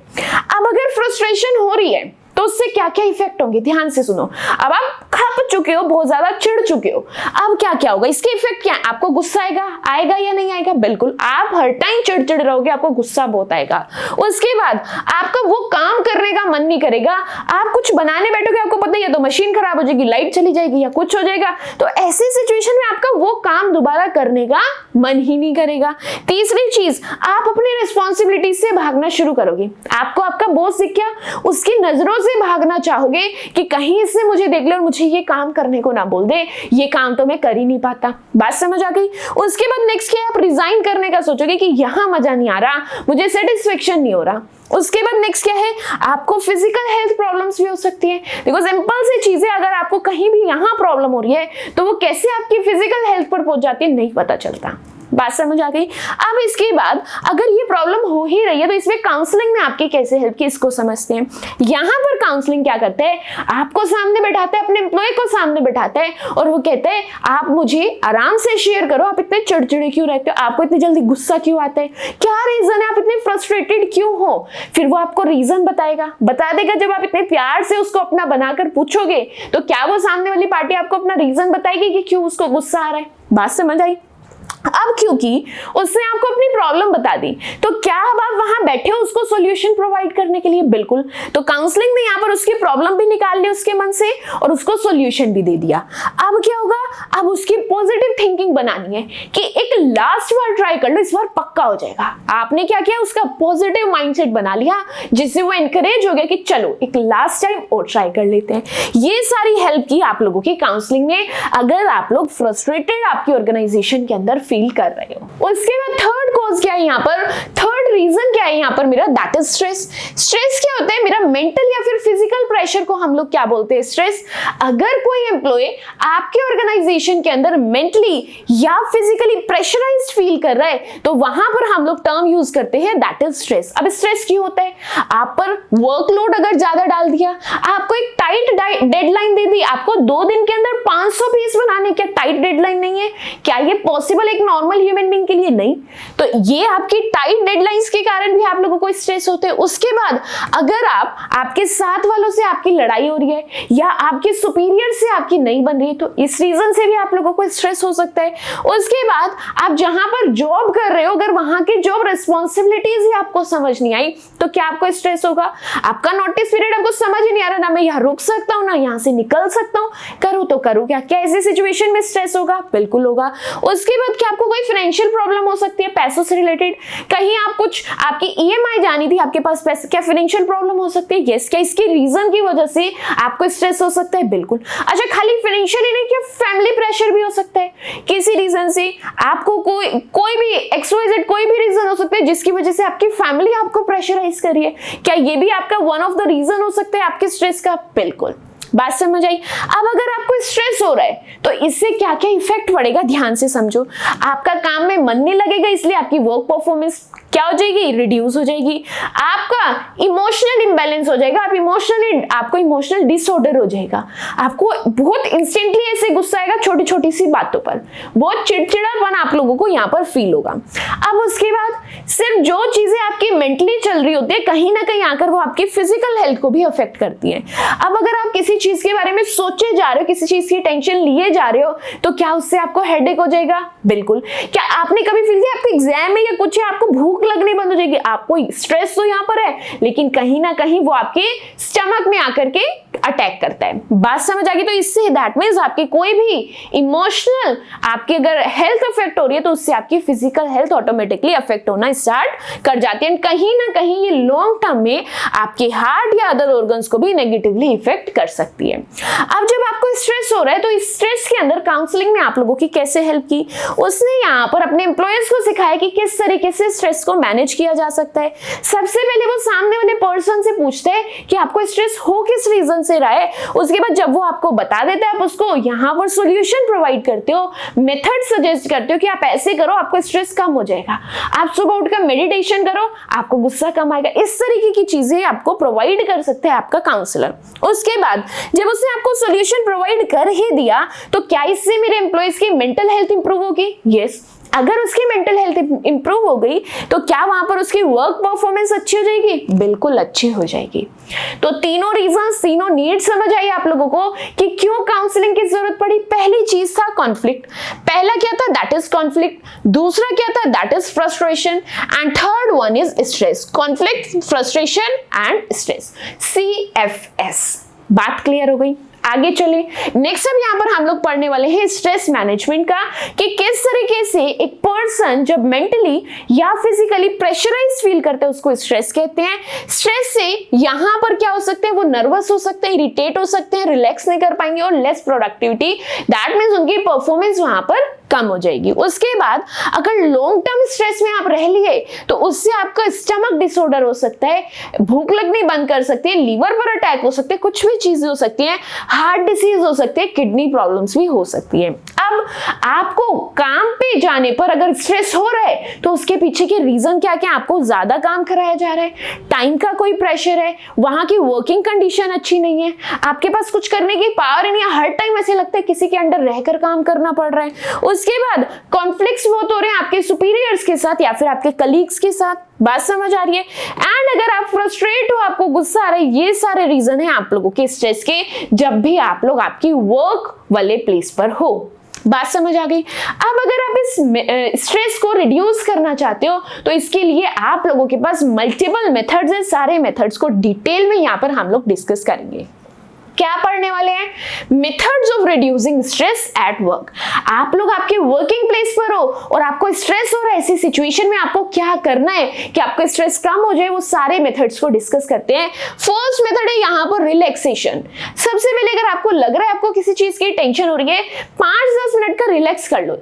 अब अगर फ्रस्ट्रेशन हो रही है तो उससे क्या क्या इफेक्ट होंगे, ध्यान से सुनो। अब आप खप चुके हो, बहुत ज्यादा चिढ़ चुके हो, अब क्या क्या होगा, इसके इफेक्ट क्या है? आपको गुस्सा आएगा या नहीं आएगा? बिल्कुल, आप हर टाइम चिड़चिड़ रहोगे, आपको गुस्सा बहुत आएगा। उसके बाद आपका वो काम करने का मन नहीं करेगा, आप कुछ बनाने बैठोगे, आपको पता है या तो मशीन खराब हो जाएगी, लाइट चली जाएगी या कुछ हो जाएगा, तो ऐसी सिचुएशन में आपका वो काम दोबारा करने का मन ही नहीं करेगा। तीसरी चीज, आप अपनी रिस्पॉन्सिबिलिटी से भागना शुरू करोगे। आपको आपका बॉस दिख गया, उसकी नजरों से भागना चाहोगे कि कहीं इसने मुझे देख ले और मुझे ये काम करने को ना बोल दे, ये काम तो मैं कर ही नहीं पाता। बात समझ आ गई? उसके बाद नेक्स्ट क्या, आप रिजाइन करने का सोचोगे कि यहां मजा नहीं आ रहा, मुझे सेटिस्फेक्शन नहीं हो रहा। उसके बाद नेक्स्ट क्या है, आपको फिजिकल हेल्थ प्रॉब्लम्स भी हो सकती है। देखो सिंपल सी चीजें, अगर आपको कहीं भी यहां प्रॉब्लम हो रही है तो वो कैसे आपकी फिजिकल हेल्थ पर पहुंच जाती है नहीं पता चलता। बात समझ आ गई? अब इसके बाद अगर ये प्रॉब्लम हो ही रही है तो इसमें काउंसलिंग में आपकी कैसे हेल्प की, इसको समझते हैं। यहां पर काउंसलिंग क्या करते हैं, आपको सामने बैठाते हैं, अपने एम्प्लॉय को सामने बैठाते हैं और वो कहते हैं आप मुझे आराम से शेयर करो, आप इतने चिड़चिड़े क्यों रहते हो, आपको इतनी जल्दी गुस्सा क्यों आता है, क्या रीजन है, आप इतने फ्रस्ट्रेटेड क्यों हो। फिर वो आपको रीजन बता देगा। जब आप इतने प्यार से उसको अपना बनाकर पूछोगे तो क्या वो सामने वाली पार्टी आपको अपना रीजन बताएगी कि क्यों उसको गुस्सा आ रहा है। बात समझ आई? अब क्योंकि उसने आपको अपनी प्रॉब्लम बता दी तो क्या अब आप वहां बैठे हो उसको सॉल्यूशन प्रोवाइड करने के लिए? बिल्कुल। तो काउंसलिंग ने यहाँ पर उसकी प्रॉब्लम भी निकाल ली उसके मन से और उसको सॉल्यूशन भी दे दिया। अब क्या होगा, अब उसकी पॉजिटिव थिंकिंग बनानी है कि एक लास्ट बार ट्राई कर लो, इस बार पक्का हो जाएगा। आपने क्या किया, उसका पॉजिटिव माइंडसेट बना लिया जिससे वो एनकरेज हो गया कि चलो एक लास्ट टाइम और ट्राई कर लेते हैं। ये सारी हेल्प की आप लोगों की काउंसलिंग ने, अगर आप लोग फ्रस्ट्रेटेड आपकी ऑर्गेनाइजेशन के अंदर फील कर रहे हो। उसके बाद थर्ड कॉज क्या है यहाँ पर, थर्ड रीजन क्या है यहाँ पर मेरा, दैट इज स्ट्रेस। स्ट्रेस क्या होता है मेरा, मेंटल या फिर फिजिकल प्रेशर को हम लोग क्या बोलते हैं, स्ट्रेस। अगर कोई एम्प्लॉय आपके ऑर्गेनाइजेशन के अंदर मेंटली या फिजिकली प्रेशराइज्ड फील कर रहा है तो वहां पर हम लोग टर्म यूज करते हैं दैट इज स्ट्रेस। अब स्ट्रेस क्यों होता है, आप पर वर्कलोड अगर ज्यादा डाल दिया, आपको एक टाइट डेडलाइन दे दी, आपको 2 दिन के अंदर 500 पीस बनाने, क्या टाइट डेडलाइन नहीं है? क्या ये पॉसिबल एक नॉर्मल ह्यूमन बीइंग के लिए? नहीं। तो ये आपकी टाइट डेडलाइंस के कारण भी आप लोगों को स्ट्रेस होते हैं। उसके बाद अगर आपके साथ वालों से आपकी लड़ाई हो रही है या आपके सुपीरियर से आपकी नहीं बन रही है तो इस रीजन से भी आप लोगों को स्ट्रेस हो सकता है। उसके बाद आप जहां पर जॉब कर रहे हो, अगर वहां की जॉब रिस्पॉन्सिबिलिटीज ही आपको समझ नहीं आई तो क्या आपको स्ट्रेस होगा? आपका नोटिस पीरियड आपको समझ ही नहीं आ रहा, ना मैं यहाँ रुक सकता हूँ ना यहाँ से निकल सकता हूँ, करूँ तो करूँ क्या? क्या ऐसी सिचुएशन में स्ट्रेस होगा? बिल्कुल होगा। उसके बाद क्या आपको कोई फाइनेंशियल प्रॉब्लम हो सकती है पैसों से रिलेटेड, कहीं आप कुछ आपकी ईएमआई जानी थी, आपके पास पैसे, क्या फाइनेंशियल प्रॉब्लम हो सकती है? यस। क्या इसके रीजन की वजह से आपको स्ट्रेस हो सकता है? बिल्कुल। अच्छा, खाली फाइनेंशियल ही नहीं, क्या फैमिली प्रेशर भी हो सकता है? किसी रीजन से आपको कोई भी XYZ कोई भी रीजन हो सकता है जिसकी वजह से आपकी फैमिली आपको प्रेशराइज कर रही है, क्या ये भी आपका वन ऑफ द रीजन हो सकता है आपके स्ट्रेस का? बिल्कुल। बात समझ आई? अब अगर आपको स्ट्रेस हो रहा है तो इससे क्या क्या इफेक्ट पड़ेगा, ध्यान से समझो। आपका काम में मन नहीं लगेगा, इसलिए आपकी वर्क परफॉर्मेंस क्या हो जाएगी, रिड्यूस हो जाएगी। आपका इमोशनल इंबैलेंस हो जाएगा, आपको इमोशनल डिसऑर्डर हो जाएगा, आपको बहुत इंस्टेंटली ऐसे गुस्सा आएगा छोटी छोटी सी बातों पर, बहुत चिड़चिड़ापन आप लोगों को यहाँ पर फील होगा। अब उसके बाद सिर्फ जो चीजें आपकी मेंटली चल रही होती है कहीं ना कहीं आकर वो आपकी फिजिकल हेल्थ को भी अफेक्ट करती है। अब अगर आप किसी चीज के बारे में सोचे जा रहे हो, किसी चीज की टेंशन लिए जा रहे हो, तो क्या उससे आपको हेडेक हो जाएगा? बिल्कुल। क्या आपने कभी फील किया आपके एग्जाम में या कुछ है आपको भूख लगनी बंद हो जाएगी? आपको स्ट्रेस तो यहाँ पर है, लेकिन कहीं ना कहीं वो आपके स्टमक में आकर के अटैक करता है। बात समझ आ गई? तो इससे दैट मींस आपकी कोई भी इमोशनल आपकी अगर हेल्थ अफेक्ट हो रही है तो उससे आपकी फिजिकल हेल्थ ऑटोमेटिकली अफेक्ट होना स्टार्ट कर जाती है। कहीं ना कहीं ये लॉन्ग टर्म में आपके हार्ट या अदर ऑर्गन्स को भी नेगेटिवली इफेक्ट कर सकती है। अब जब आपको स्ट्रेस हो रहा है तो इस स्ट्रेस के अंदर काउंसलिंग में आप लोगों की कैसे हेल्प की, उसने यहाँ पर अपने एम्प्लॉयज को सिखाया कि किस तरीके से स्ट्रेस को मैनेज किया जा सकता है। सबसे पहले वो सामने वाले पर्सन से पूछते हैं कि आपको स्ट्रेस हो किस रीजन से रहा है। उसके बाद जब वो आपको बता देता है आप उसको यहाँ पर सॉल्यूशन प्रोवाइड करते हो, मेथड सजेस्ट करते हो कि आप ऐसे करो आपको स्ट्रेस कम हो जाएगा, आप सुबह उठकर मेडिटेशन करो आपको गुस्सा कम आएगा। इस तरीके की चीजें आपको प्रोवाइड कर सकते हैं आपका काउंसलर। उसके बाद जब उसने आपको सॉल्यूशन प्रोवाइड कर ही दिया तो क्या इससे मेरे एम्प्लॉयज की मेंटल हेल्थ इंप्रूव होगी? यस। अगर उसकी मेंटल हेल्थ इंप्रूव हो गई तो क्या वहां पर उसकी वर्क परफॉर्मेंस अच्छी हो जाएगी? बिल्कुल अच्छी हो जाएगी। तो तीनों रीजंस, तीनों नीड समझ आई आप लोगों को कि क्यों काउंसलिंग की जरूरत पड़ी। पहली चीज था कॉन्फ्लिक्ट, पहला क्या था, दैट इज कॉन्फ्लिक्ट। दूसरा क्या था, that is frustration. And third one is stress. Conflict, frustration and stress, CFS। बात क्लियर हो गई? आगे चले। नेक्स्ट अब यहाँ पर हम लोग पढ़ने वाले हैं स्ट्रेस मैनेजमेंट का, कि किस तरीके से एक पर्सन जब मेंटली या फिजिकली प्रेशराइज फील करते हैं उसको स्ट्रेस कहते हैं। स्ट्रेस से यहाँ पर क्या हो सकते हैं, वो नर्वस हो सकते हैं, इरिटेट हो सकते हैं, रिलैक्स नहीं कर पाएंगे और लेस प्रोडक्टिविटी, दैट मीन्स उनकी परफॉर्मेंस वहां पर कम हो जाएगी। उसके बाद अगर लॉन्ग टर्म स्ट्रेस में आप रह लिए तो उससे आपका स्टमक डिसऑर्डर हो सकता है, भूख लगनी बंद कर सकती है, लीवर पर अटैक हो सकते हैं, कुछ भी चीजें हो सकती हैं, हार्ट डिसीज हो सकती है, किडनी प्रॉब्लम्स भी हो सकती है। अब आपको काम पे जाने पर अगर स्ट्रेस हो रहा है तो उसके पीछे के रीजन क्या क्या? आपको ज्यादा काम कराया जा रहा है, टाइम का कोई प्रेशर है, वहां की वर्किंग कंडीशन अच्छी नहीं है, आपके पास कुछ करने की पावर नहीं है, हर टाइम ऐसे लगता है किसी के अंडर रहकर काम करना पड़ रहा है। उसके बाद कॉन्फ्लिक्ट्स बहुत हो रहे हैं आपके सुपीरियर्स के साथ या फिर आपके कलीग्स के साथ। बात समझ आ रही है? एंड अगर आप फ्रस्ट्रेट हो, आपको गुस्सा आ रहा है, ये सारे रीजन है आप लोगों के स्ट्रेस के जब भी आप लोग आपकी वर्क वाले प्लेस पर हो। बात समझ आ गई? अब अगर आप इस स्ट्रेस को रिड्यूस करना चाहते हो तो इसके लिए आप लोगों के पास मल्टीपल मेथड्स है। सारे मेथड्स को डिटेल में यहाँ पर हम लोग डिस्कस करेंगे। क्या पढ़ने वाले हैं? Methods of reducing stress at work. आप लोग आपके वर्किंग प्लेस पर हो और आपको स्ट्रेस हो रहा है, ऐसी सिचुएशन में आपको क्या करना है कि आपका स्ट्रेस कम हो जाए, वो सारे मेथड्स को डिस्कस करते हैं। फर्स्ट मेथड है यहाँ पर रिलैक्सेशन। सबसे पहले अगर आपको लग रहा है आपको किसी चीज की टेंशन हो रही है, 5-10 मिनट का रिलैक्स कर लो।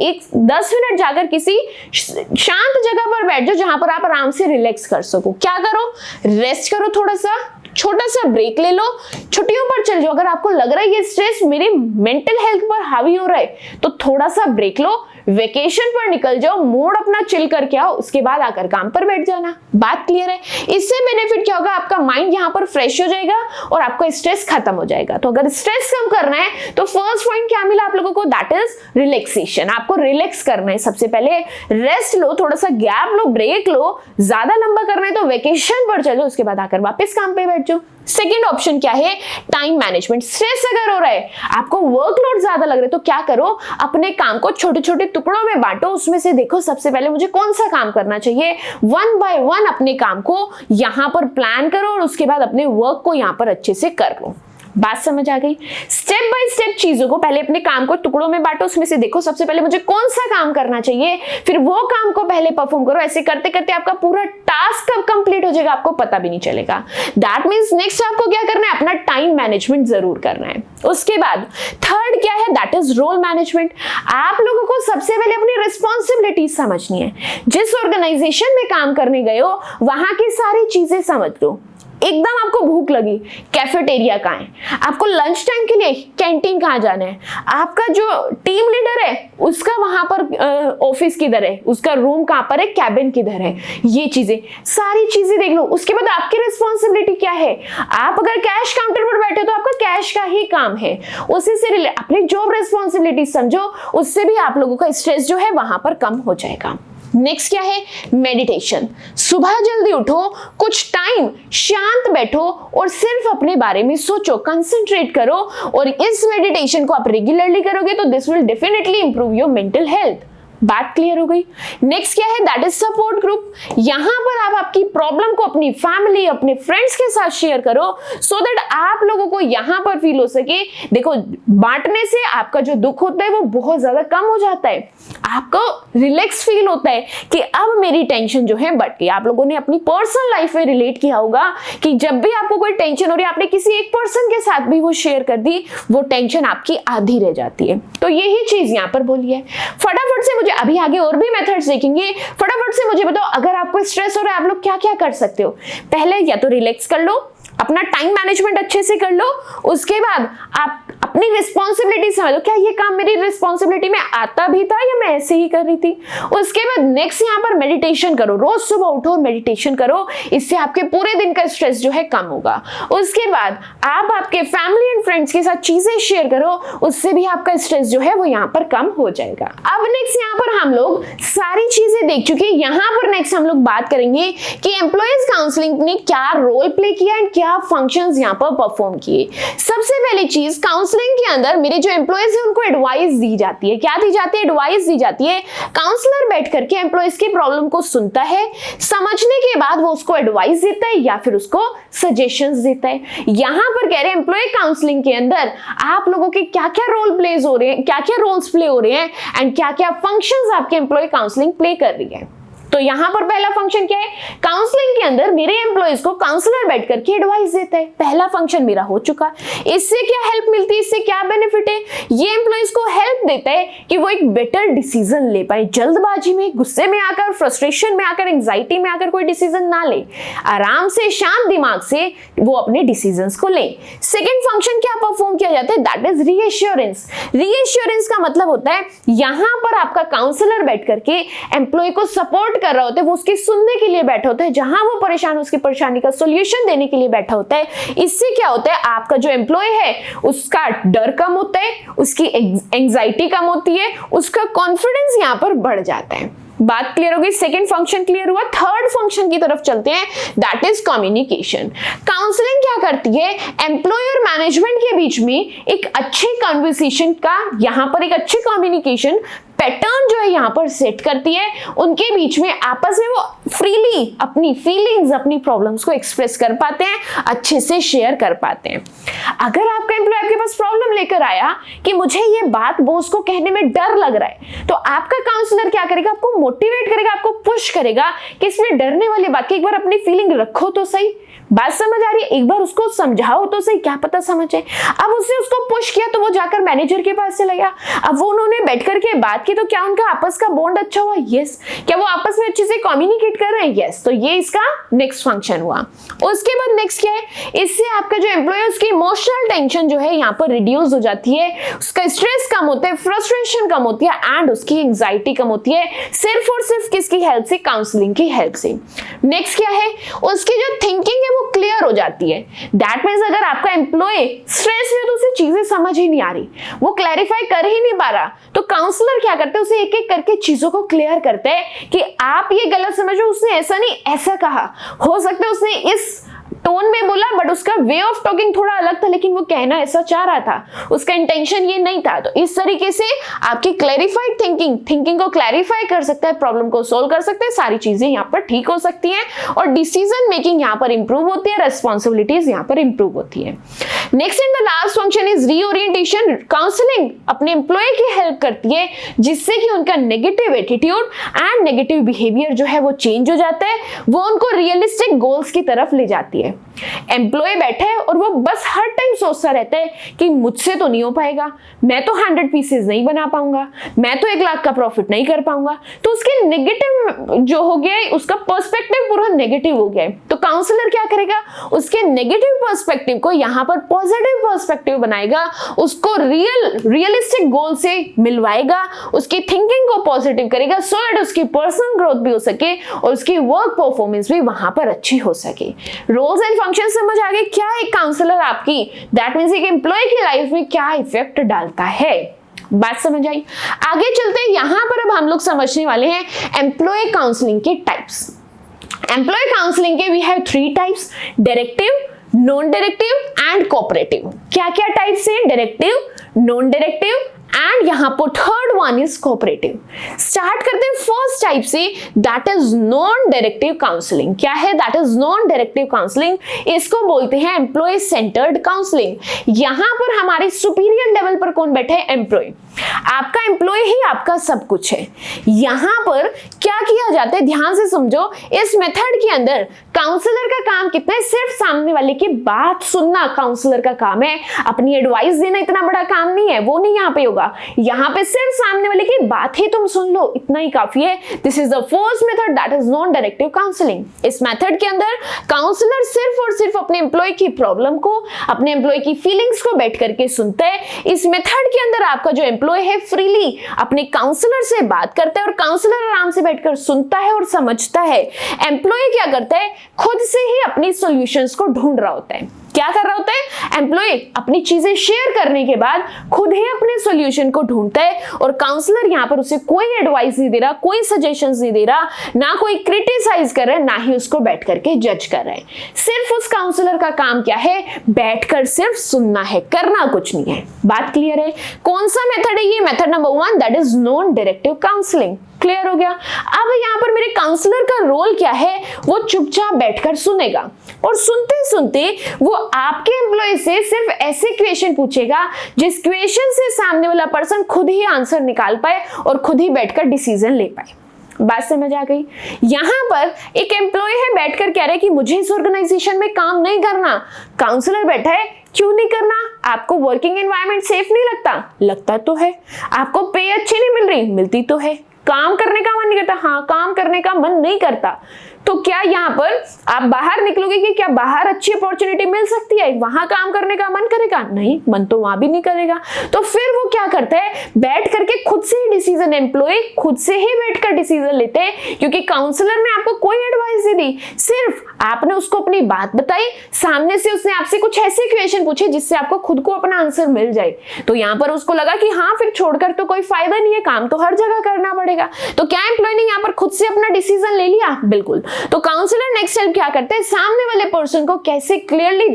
10 मिनट जाकर किसी शांत जगह पर बैठ जाओ जहां पर आप आराम से रिलैक्स कर सको। क्या करो? रेस्ट करो, थोड़ा सा छोटा सा ब्रेक ले लो, छुट्टियों पर चल जाओ। अगर आपको लग रहा है ये स्ट्रेस मेरी मेंटल हेल्थ पर हावी हो रहा है तो थोड़ा सा ब्रेक लो, वेकेशन पर निकल जाओ, मूड अपना चिल करके आओ, उसके बाद आकर काम पर बैठ जाना। बात क्लियर है? इससे बेनिफिट क्या होगा, आपका माइंड यहाँ पर फ्रेश हो जाएगा और आपका स्ट्रेस खत्म हो जाएगा। तो अगर स्ट्रेस कम करना है तो फर्स्ट पॉइंट क्या मिला आप लोगों को, दैट इज रिलैक्सेशन। आपको रिलैक्स करना है। सबसे पहले रेस्ट लो, थोड़ा सा गैप लो, ब्रेक लो। ज्यादा लंबा करना है तो वेकेशन पर चलो, उसके बाद आकर वापस काम पे बैठ जाओ। सेकेंड ऑप्शन क्या है, टाइम मैनेजमेंट। स्ट्रेस अगर हो रहा है, आपको वर्कलोड ज्यादा लग रहा है तो क्या करो, अपने काम को छोटे छोटे टुकड़ों में बांटो। उसमें से देखो सबसे पहले मुझे कौन सा काम करना चाहिए, 1 बाय 1 अपने काम को यहां पर प्लान करो और उसके बाद अपने वर्क को यहां पर अच्छे से कर लो। बात समझ आ गई? स्टेप बाय स्टेप चीजों को पहले अपने काम को टुकड़ों में बांटो, उसमें से देखो सबसे पहले मुझे कौन सा काम करना चाहिए, फिर वो काम को पहले परफॉर्म करो। ऐसे करते करते आपका पूरा टास्क कब कंप्लीट हो जाएगा आपको पता भी नहीं चलेगा। दैट मींस नेक्स्ट आपको क्या करना है, अपना टाइम मैनेजमेंट जरूर करना है। उसके बाद थर्ड क्या है, दैट इज रोल मैनेजमेंट। आप लोगों को सबसे पहले अपनी रिस्पॉन्सिबिलिटी समझनी है। जिस ऑर्गेनाइजेशन में काम करने गए हो वहां की सारी चीजें समझ लो। एकदम आपको भूख लगी, कैफेटेरिया कहाँ है, आपको लंच टाइम के लिए कैंटीन कहाँ जाना है, आपका जो टीम लीडर है उसका वहां पर ऑफिस किधर है, उसका रूम कहाँ पर है, कैबिन किधर है, ये चीजें सारी चीजें देख लो। उसके बाद आपकी रिस्पॉन्सिबिलिटी क्या है, आप अगर कैश काउंटर पर बैठे तो आपका कैश का ही काम है, उसी से अपनी जॉब रिस्पॉन्सिबिलिटी समझो, उससे भी आप लोगों का स्ट्रेस जो है वहां पर कम हो जाएगा। नेक्स्ट क्या है, मेडिटेशन। सुबह जल्दी उठो, कुछ टाइम शांत बैठो और सिर्फ अपने बारे में सोचो, कंसंट्रेट करो, और इस मेडिटेशन को आप रेगुलरली करोगे तो this will definitely improve your mental health. बात क्लियर हो गई। नेक्स्ट क्या है, दैट इज सपोर्ट ग्रुप। यहां पर आप आपकी प्रॉब्लम को अपनी फैमिली, अपने फ्रेंड्स के साथ शेयर करो, सो दैट आप लोगों को यहां पर फील हो सके। देखो, बांटने से आपका जो दुख होता है वो बहुत ज्यादा कम हो जाता है, आपको रिलैक्स फील होता है कि अब मेरी टेंशन जो है बढ़ गई। आप लोगों ने अपनी पर्सनल लाइफ में रिलेट किया होगा कि जब भी आपको कोई टेंशन हो रही है, आपने किसी एक पर्सन के साथ भी वो शेयर कर दी, वो टेंशन आपकी आधी रह जाती है। तो यही चीज यहां पर बोली है। फटाफट से मुझे, अभी आगे और भी मेथड्स देखेंगे, फटाफट से मुझे बताओ, अगर आपको स्ट्रेस हो रहा है आप लोग क्या क्या कर सकते हो। पहले या तो रिलैक्स कर लो, अपना टाइम मैनेजमेंट अच्छे से कर लो, उसके बाद आप अपनी रिस्पॉन्सिबिलिटी समझो, क्या ये काम मेरी रिस्पॉन्सिबिलिटी में आता भी था या मैं ऐसे ही कर रही थी। उसके बाद नेक्स्ट यहाँ पर मेडिटेशन करो, रोज सुबह उठो और मेडिटेशन करो, इससे आपके पूरे दिन का स्ट्रेस जो है कम होगा। उसके बाद आप आपके फैमिली एंड फ्रेंड्स के साथ चीजें शेयर करो, उससे भी आपका स्ट्रेस जो है वो यहाँ पर कम हो जाएगा। अब नेक्स्ट यहाँ पर हम लोग सारी चीजें देख चुके हैं, यहाँ पर नेक्स्ट हम लोग बात करेंगे कि एम्प्लॉयज काउंसलिंग ने क्या रोल प्ले किया एंड क्या फंक्शंस यहाँ पर परफॉर्म किए। सबसे पहली चीज, काउंसलिंग के अंदर मेरे जो एम्प्लॉयज है उनको एडवाइस दी जाती है। क्या दी जाती है, एडवाइस दी जाती है। काउंसलर बैठ करके एम्प्लॉयज की प्रॉब्लम को सुनता है, समझने के बाद वो उसको एडवाइस देता है या फिर उसको सजेशंस देता है। यहां पर कह रहे हैं एम्प्लॉय काउंसलिंग के अंदर आप लोगों के क्या क्या रोल प्लेज हो रहे हैं, क्या क्या रोल्स प्ले हो रहे हैं एंड क्या क्या फंक्शंस आपके एम्प्लॉय काउंसलिंग प्ले कर रही है। तो यहां पर पहला फंक्शन क्या है, काउंसलिंग के अंदर मेरे एम्प्लॉयज को काउंसलर बैठ करके एडवाइस देता है। पहला फंक्शन मेरा हो चुका। इससे क्या हेल्प मिलती है, इससे क्या बेनिफिट है, ये एम्प्लॉयज को हेल्प देता है कि वो एक बेटर डिसीजन ले पाए। जल्दबाजी में, गुस्से में आकर, फ्रस्ट्रेशन में आकर, एंजाइटी में आकर कोई डिसीजन ना ले, आराम से शांत दिमाग से वो अपने डिसीजंस को ले। सेकेंड फंक्शन क्या परफॉर्म किया जाता है, दैट इज रीएश्योरेंस। रीएश्योरेंस का मतलब होता है यहां पर आपका काउंसलर बैठ करके एम्प्लॉय को सपोर्ट कर रहा होता है, वो उसकी सुनने के लिए बैठा होता है, जहां वो परेशान उसकी परेशानी का सॉल्यूशन देने के लिए बैठा होता है। इससे क्या होता है, आपका जो एम्प्लॉय है उसका डर कम होता है, उसकी एंजाइटी कम होती है, उसका कॉन्फिडेंस यहां पर बढ़ जाता है। बात क्लियर हो गई, सेकंड फंक्शन क्लियर हुआ। थर्ड फंक्शन की तरफ चलते हैं, दैट इज कम्युनिकेशन। काउंसलिंग क्या करती है, एम्प्लॉयर मैनेजमेंट के बीच में एक अच्छे कन्वर्सेशन का, यहां पर एक अच्छे कम्युनिकेशन पैटर्न जो है यहां पर सेट करती है। उनके बीच में आपस में वो फ्रीली अपनी फीलिंग्स, अपनी प्रॉब्लम्स को एक्सप्रेस कर पाते हैं, अच्छे से शेयर कर पाते हैं। अगर आपका एम्प्लॉय आपके पास प्रॉब्लम लेकर आया कि मुझे ये बात बॉस को कहने में डर लग रहा है, तो आपका काउंसलर क्या करेगा, आपको मोटिवेट करेगा, आपको पुश करेगा कि इसमें डरने वाली बात की एक बार अपनी फीलिंग रखो तो सही। बात समझ आ रही है, एक बार उसको समझाओ तो सही, क्या पता समझे। अब उसने उसको पुश किया तो वो जाकर मैनेजर के पास चला गया, अब वो उन्होंने बैठ करके बात की तो क्या उनका आपस का बॉन्ड अच्छा हुआ, यस। क्या वो आपस में अच्छे से कम्युनिकेट कर रहे हैं, यस। तो ये इसका नेक्स्ट फंक्शन हुआ। उसके बाद नेक्स्ट क्या है, इससे आपका जो एम्प्लॉय है उसकी इमोशनल टेंशन जो है यहाँ पर रिड्यूस हो जाती है, उसका स्ट्रेस कम होता है, फ्रस्ट्रेशन कम होती है एंड उसकी एंजाइटी कम होती है, सिर्फ और सिर्फ किसकी हेल्प से, काउंसलिंग की हेल्प से। नेक्स्ट क्या है, उसकी जो थिंकिंग है वो क्लियर हो जाती है। दैट मींस अगर आपका एम्प्लॉय स्ट्रेस में तो उसे चीजें समझ ही नहीं आ रही, वो क्लैरिफाई कर ही नहीं पा रहा, तो काउंसलर क्या करते हैं, उसे एक एक करके चीजों को क्लियर करते हैं कि आप ये गलत समझो, उसने ऐसा नहीं ऐसा कहा, हो सकता है उसने इस टोन में बोला बट उसका वे ऑफ टॉकिंग थोड़ा अलग था, लेकिन वो कहना ऐसा चाह रहा था, उसका इंटेंशन ये नहीं था। तो इस तरीके से आपकी क्लैरिफाइड थिंकिंग को क्लैरिफाई कर सकता है, प्रॉब्लम को सोल्व कर सकते हैं, सारी चीजें यहाँ पर ठीक हो सकती हैं और डिसीजन मेकिंग यहाँ पर इंप्रूव होती है, रेस्पॉन्सिबिलिटीज यहाँ पर इंप्रूव होती है। Next and the last function is reorientation. Counselling अपने एम्प्लॉय की हेल्प करती है जिससे कि उनका negative attitude and negative behaviour जो है वो चेंज हो जाता है, वो उनको रियलिस्टिक गोल्स की तरफ ले जाती है। है। एम्प्लॉय बैठा है और वो बस हर टाइम सोचता रहता है कि मुझसे तो नहीं हो पाएगा, मैं तो 100 पीसेज नहीं बना पाऊंगा, मैं तो 1 लाख का प्रॉफिट नहीं कर पाऊंगा। तो उसके नेगेटिव जो हो गया है, उसका पर्सपेक्टिव पूरा नेगेटिव हो गया है। तो काउंसलर क्या करेगा, उसके नेगेटिव पर्सपेक्टिव को यहाँ पर पॉजिटिव पर्सपेक्टिव बनाएगा, उसको रियलिस्टिक गोल से मिलवाएगा, उसकी थिंकिंग को पॉजिटिव करेगा सो दैट उसकी पर्सनल ग्रोथ भी हो सके और उसकी वर्क परफॉर्मेंस भी वहां पर अच्छी हो सके। रोल्स एंड फंक्शन समझ आ गए, क्या एक काउंसलर आपकी, दैट मींस एक एम्प्लॉय की लाइफ में क्या इफेक्ट डालता है। बात समझ आई। आगे चलते हैं, यहां पर अब हम लोग समझने वाले हैं एम्प्लॉय काउंसलिंग के टाइप्स। एम्प्लॉय काउंसलिंग के we have 3 types, directive, non directive and cooperative. क्या क्या टाइप्स है, डायरेक्टिव, नॉन डायरेक्टिव एंड यहां पर third one is cooperative. Start करते हैं फर्स्ट टाइप से, that is non directive counselling. क्या है, that is non directive counselling. इसको बोलते हैं एम्प्लॉय सेंटर्ड काउंसलिंग। यहां पर हमारे सुपीरियर लेवल पर कौन बैठे हैं, एम्प्लॉय। आपका एम्प्लॉय ही आपका सब कुछ है। यहां पर क्या किया जाता है, ध्यान से समझो। इस मेथड के अंदर काउंसलर का काम कितना है, सिर्फ सामने वाले की बात सुनना काउंसलर का काम है। अपनी एडवाइस देना इतना बड़ा काम नहीं है, वो नहीं यहाँ पे होगा। यहाँ पे सिर्फ सामने वाले की बात ही तुम सुन लो, इतना ही काफी है। This is the first method, that is non directive counselling. इस मेथड के अंदर काउंसलर सिर्फ और सिर्फ अपने एम्प्लॉय की प्रॉब्लम को, अपने एम्प्लॉय की फीलिंग्स को बैठ करके सुनता है। इस मेथड के अंदर आपका जो एम्प्लॉय है फ्रीली अपने काउंसलर से बात करता है और काउंसलर आराम से बैठकर सुनता है और समझता है। एम्प्लॉय क्या करता है, खुद से ही अपनी सॉल्यूशंस को ढूंढ रहा होता है। क्या कर रहा होता है, एम्प्लॉय अपनी चीजें शेयर करने के बाद खुद ही अपने सॉल्यूशन को ढूंढता है और काउंसलर यहाँ पर उसे कोई एडवाइस नहीं दे रहा, कोई सजेशंस नहीं दे रहा, ना कोई क्रिटिसाइज कर रहा है, ना ही उसको बैठ करके जज कर रहा है। सिर्फ उस काउंसलर का काम क्या है, बैठकर सिर्फ सुनना है, करना कुछ नहीं है। बात क्लियर है। कौन सा मेथड है ये, method number 1, that is non directive counselling. Clear हो गया। अब यहाँ पर मेरे काउंसलर का रोल क्या है, वो चुपचाप बैठकर सुनेगा और सुनते सुनते वो आपके एम्प्लॉय से सिर्फ ऐसे क्वेश्चन पूछेगा जिस क्वेश्चन से सामने वाला पर्सन खुद ही आंसर निकाल पाए और खुद ही बैठकर डिसीजन ले पाए। बात समझ आ गई। यहां पर एक एम्प्लॉय है, बैठकर कह रहा है कि मुझे इस ऑर्गेनाइजेशन में काम नहीं करना। काउंसलर बैठा है, क्यों नहीं करना, आपको वर्किंग एनवायरनमेंट सेफ नहीं लगता, लगता तो है। आपको पे अच्छी नहीं मिल रही, मिलती तो है। काम करने का मन नहीं करता, हाँ काम करने का मन नहीं करता। तो क्या यहाँ पर आप बाहर निकलोगे कि क्या बाहर अच्छी अपॉर्चुनिटी मिल सकती है, वहां काम करने का मन करेगा, नहीं, मन तो वहां भी नहीं करेगा। तो फिर वो क्या करता है, बैठ करके खुद से ही डिसीजन, एम्प्लॉय खुद से ही बैठकर डिसीजन लेते हैं, क्योंकि काउंसलर ने आपको कोई एडवाइस नहीं दी, सिर्फ आपने उसको अपनी बात बताई, सामने से उसने आपसे कुछ ऐसे क्वेश्चन पूछे जिससे आपको खुद को अपना आंसर मिल जाए। तो यहाँ पर उसको लगा कि हाँ फिर छोड़कर तो कोई फायदा नहीं है, काम तो हर जगह करना पड़ेगा। तो क्या एम्प्लॉय ने यहाँ पर खुद से अपना डिसीजन ले लिया, बिल्कुल। तो काउंसलर नेक्स्ट स्टेप क्या करते हैं, सामने वाले पर्सन को कैसे क्लियरली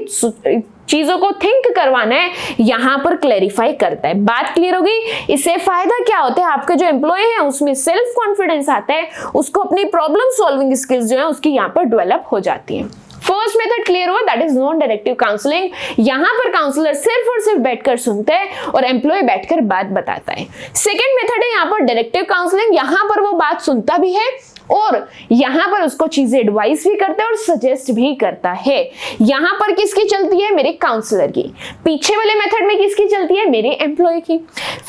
चीजों को थिंक करवाना है, यहां पर क्लैरिफाई करता है। बात क्लियर होगी। इससे फायदा क्या होता है, आपके जो एम्प्लॉय है उसमें सेल्फ कॉन्फिडेंस आता है, उसको अपनी प्रॉब्लम सॉल्विंग स्किल्स जो है उसकी यहां पर डेवलप हो जाती है। फर्स्ट मेथड क्लियर हुआ, that is non directive counselling. यहां पर काउंसलर सिर्फ और सिर्फ बैठकर सुनता है और एम्प्लॉय बैठकर बात बताता है। सेकंड मेथड है यहाँ पर डायरेक्टिव काउंसलिंग। यहां पर वो बात सुनता भी है और यहां पर उसको चीजें एडवाइस भी करता है और सजेस्ट भी करता है। यहां पर किसकी चलती है, मेरे काउंसलर की। पीछे वाले मेथड में किसकी चलती है, मेरे एम्प्लॉय की।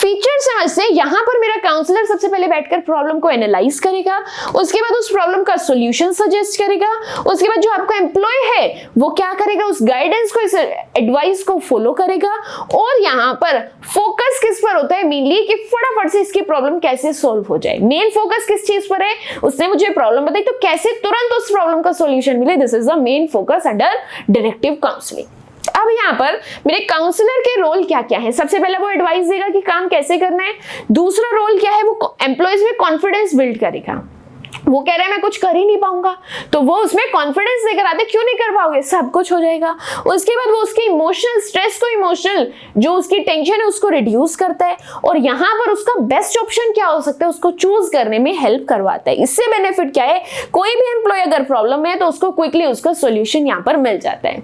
फीचर समझते हैं, यहां पर मेरा काउंसलर सबसे पहले बैठकर प्रॉब्लम को एनालाइज करेगा, उसके बाद उस प्रॉब्लम का सॉल्यूशन सजेस्ट करेगा, उसके बाद जो आपका एम्प्लॉय है वो क्या करेगा, उस गाइडेंस को, इस एडवाइस को फॉलो करेगा। और यहां पर फोकस किस पर होता है मेनली, कि फटाफट से इसकी प्रॉब्लम कैसे सोल्व हो जाए। मेन फोकस किस चीज पर है, उसने मुझे प्रॉब्लम बताई तो कैसे तुरंत उस प्रॉब्लम का सॉल्यूशन मिले। This is the main focus under directive counselling. अब यहाँ पर मेरे काउंसलर के रोल क्या क्या है, सबसे पहले वो एडवाइस देगा कि काम कैसे करना है। दूसरा रोल क्या है, वो एम्प्लॉयज में कॉन्फिडेंस बिल्ड करेगा। वो कह रहा है मैं कुछ कर ही नहीं पाऊंगा, तो वो उसमें कॉन्फिडेंस लेकर आते, क्यों नहीं कर पाओगे, सब कुछ हो जाएगा। उसके बाद वो उसके इमोशनल स्ट्रेस को, इमोशनल जो उसकी टेंशन है उसको रिड्यूस करता है और यहाँ पर उसका बेस्ट ऑप्शन क्या हो सकता है उसको चूज करने में हेल्प करवाता है। इससे बेनिफिट क्या है, कोई भी एम्प्लॉय अगर प्रॉब्लम में है तो उसको क्विकली उसका सोल्यूशन यहाँ पर मिल जाता है।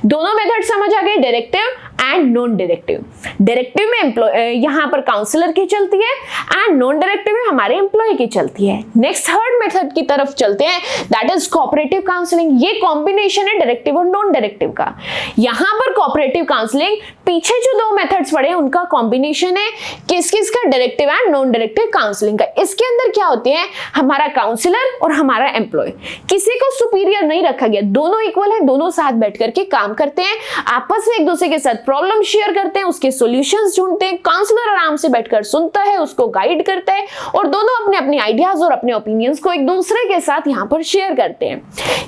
दोनों मेथड समझ आ गए, directive and non directive. Directive में यहाँ पर काउंसलर की चलती है एंड नॉन डायरेक्टिव में हमारे एम्प्लॉय की चलती है। नेक्स्ट थर्ड मेथड की तरफ चलते हैं, दैट इज कोऑपरेटिव काउंसलिंग। ये कॉम्बिनेशन है डायरेक्टिव और नॉन डायरेक्टिव का। यहाँ पर कोऑपरेटिव काउंसलिंग, पीछे जो दो मेथड्स पढ़े उनका कॉम्बिनेशन है, किस किस का, directive and non directive counselling का। इसके अंदर क्या होते हैं, हमारा काउंसलर और हमारा एम्प्लॉय, किसी को सुपीरियर नहीं रखा गया, दोनों इक्वल है, दोनों साथ बैठ करके काम करते हैं, आपस में एक दूसरे के साथ प्रॉब्लम शेयर करते हैं, उसके सॉल्यूशंस ढूंढते हैं। काउंसलर आराम से बैठकर सुनता है, उसको गाइड करता है और दोनों अपने अपने आइडियाज और अपने ओपिनियंस को एक दूसरे के साथ यहाँ पर शेयर करते हैं।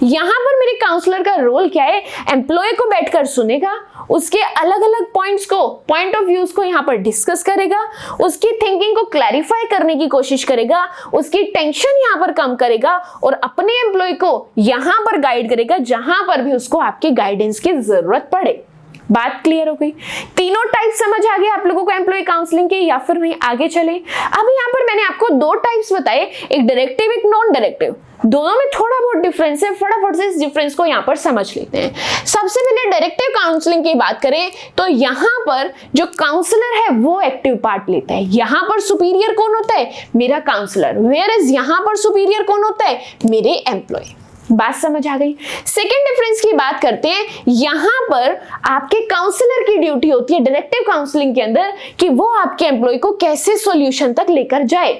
यहाँ पर मेरे काउंसलर का रोल क्या है, एम्प्लॉय को बैठकर सुनेगा, उसके अलग अलग पॉइंट्स को, पॉइंट ऑफ व्यूज को यहाँ पर डिस्कस करेगा, उसकी थिंकिंग को क्लैरिफाई करने की कोशिश करेगा, उसकी टेंशन यहाँ पर कम करेगा और अपने एम्प्लॉय को यहाँ पर गाइड करेगा जहां पर भी उसको आपके गाइडेंस की जरूरत पड़े। बात क्लियर हो गई? तीनों टाइप समझ आ गए आप लोगों को एम्प्लॉय काउंसलिंग के, या फिर नहीं आगे चले? अब यहाँ पर मैंने आपको दो टाइप्स बताए, एक डायरेक्टिव एक नॉन डायरेक्टिव। दोनों में थोड़ा बहुत डिफरेंस है, फटाफट से इस डिफरेंस को यहाँ पर समझ लेते हैं। सबसे पहले डायरेक्टिव काउंसलिंग की बात करें तो यहाँ पर जो काउंसलर है वो एक्टिव पार्ट लेता है। यहाँ पर सुपीरियर कौन होता है, मेरा काउंसलर, वेयर इज यहाँ पर सुपीरियर कौन होता है, मेरे एम्प्लॉय। बात समझ आ गई? सेकेंड डिफरेंस की बात करते हैं, यहां पर आपके काउंसलर की ड्यूटी होती है डायरेक्टिव काउंसलिंग के अंदर कि वो आपके एम्प्लॉय को कैसे सॉल्यूशन तक लेकर जाए,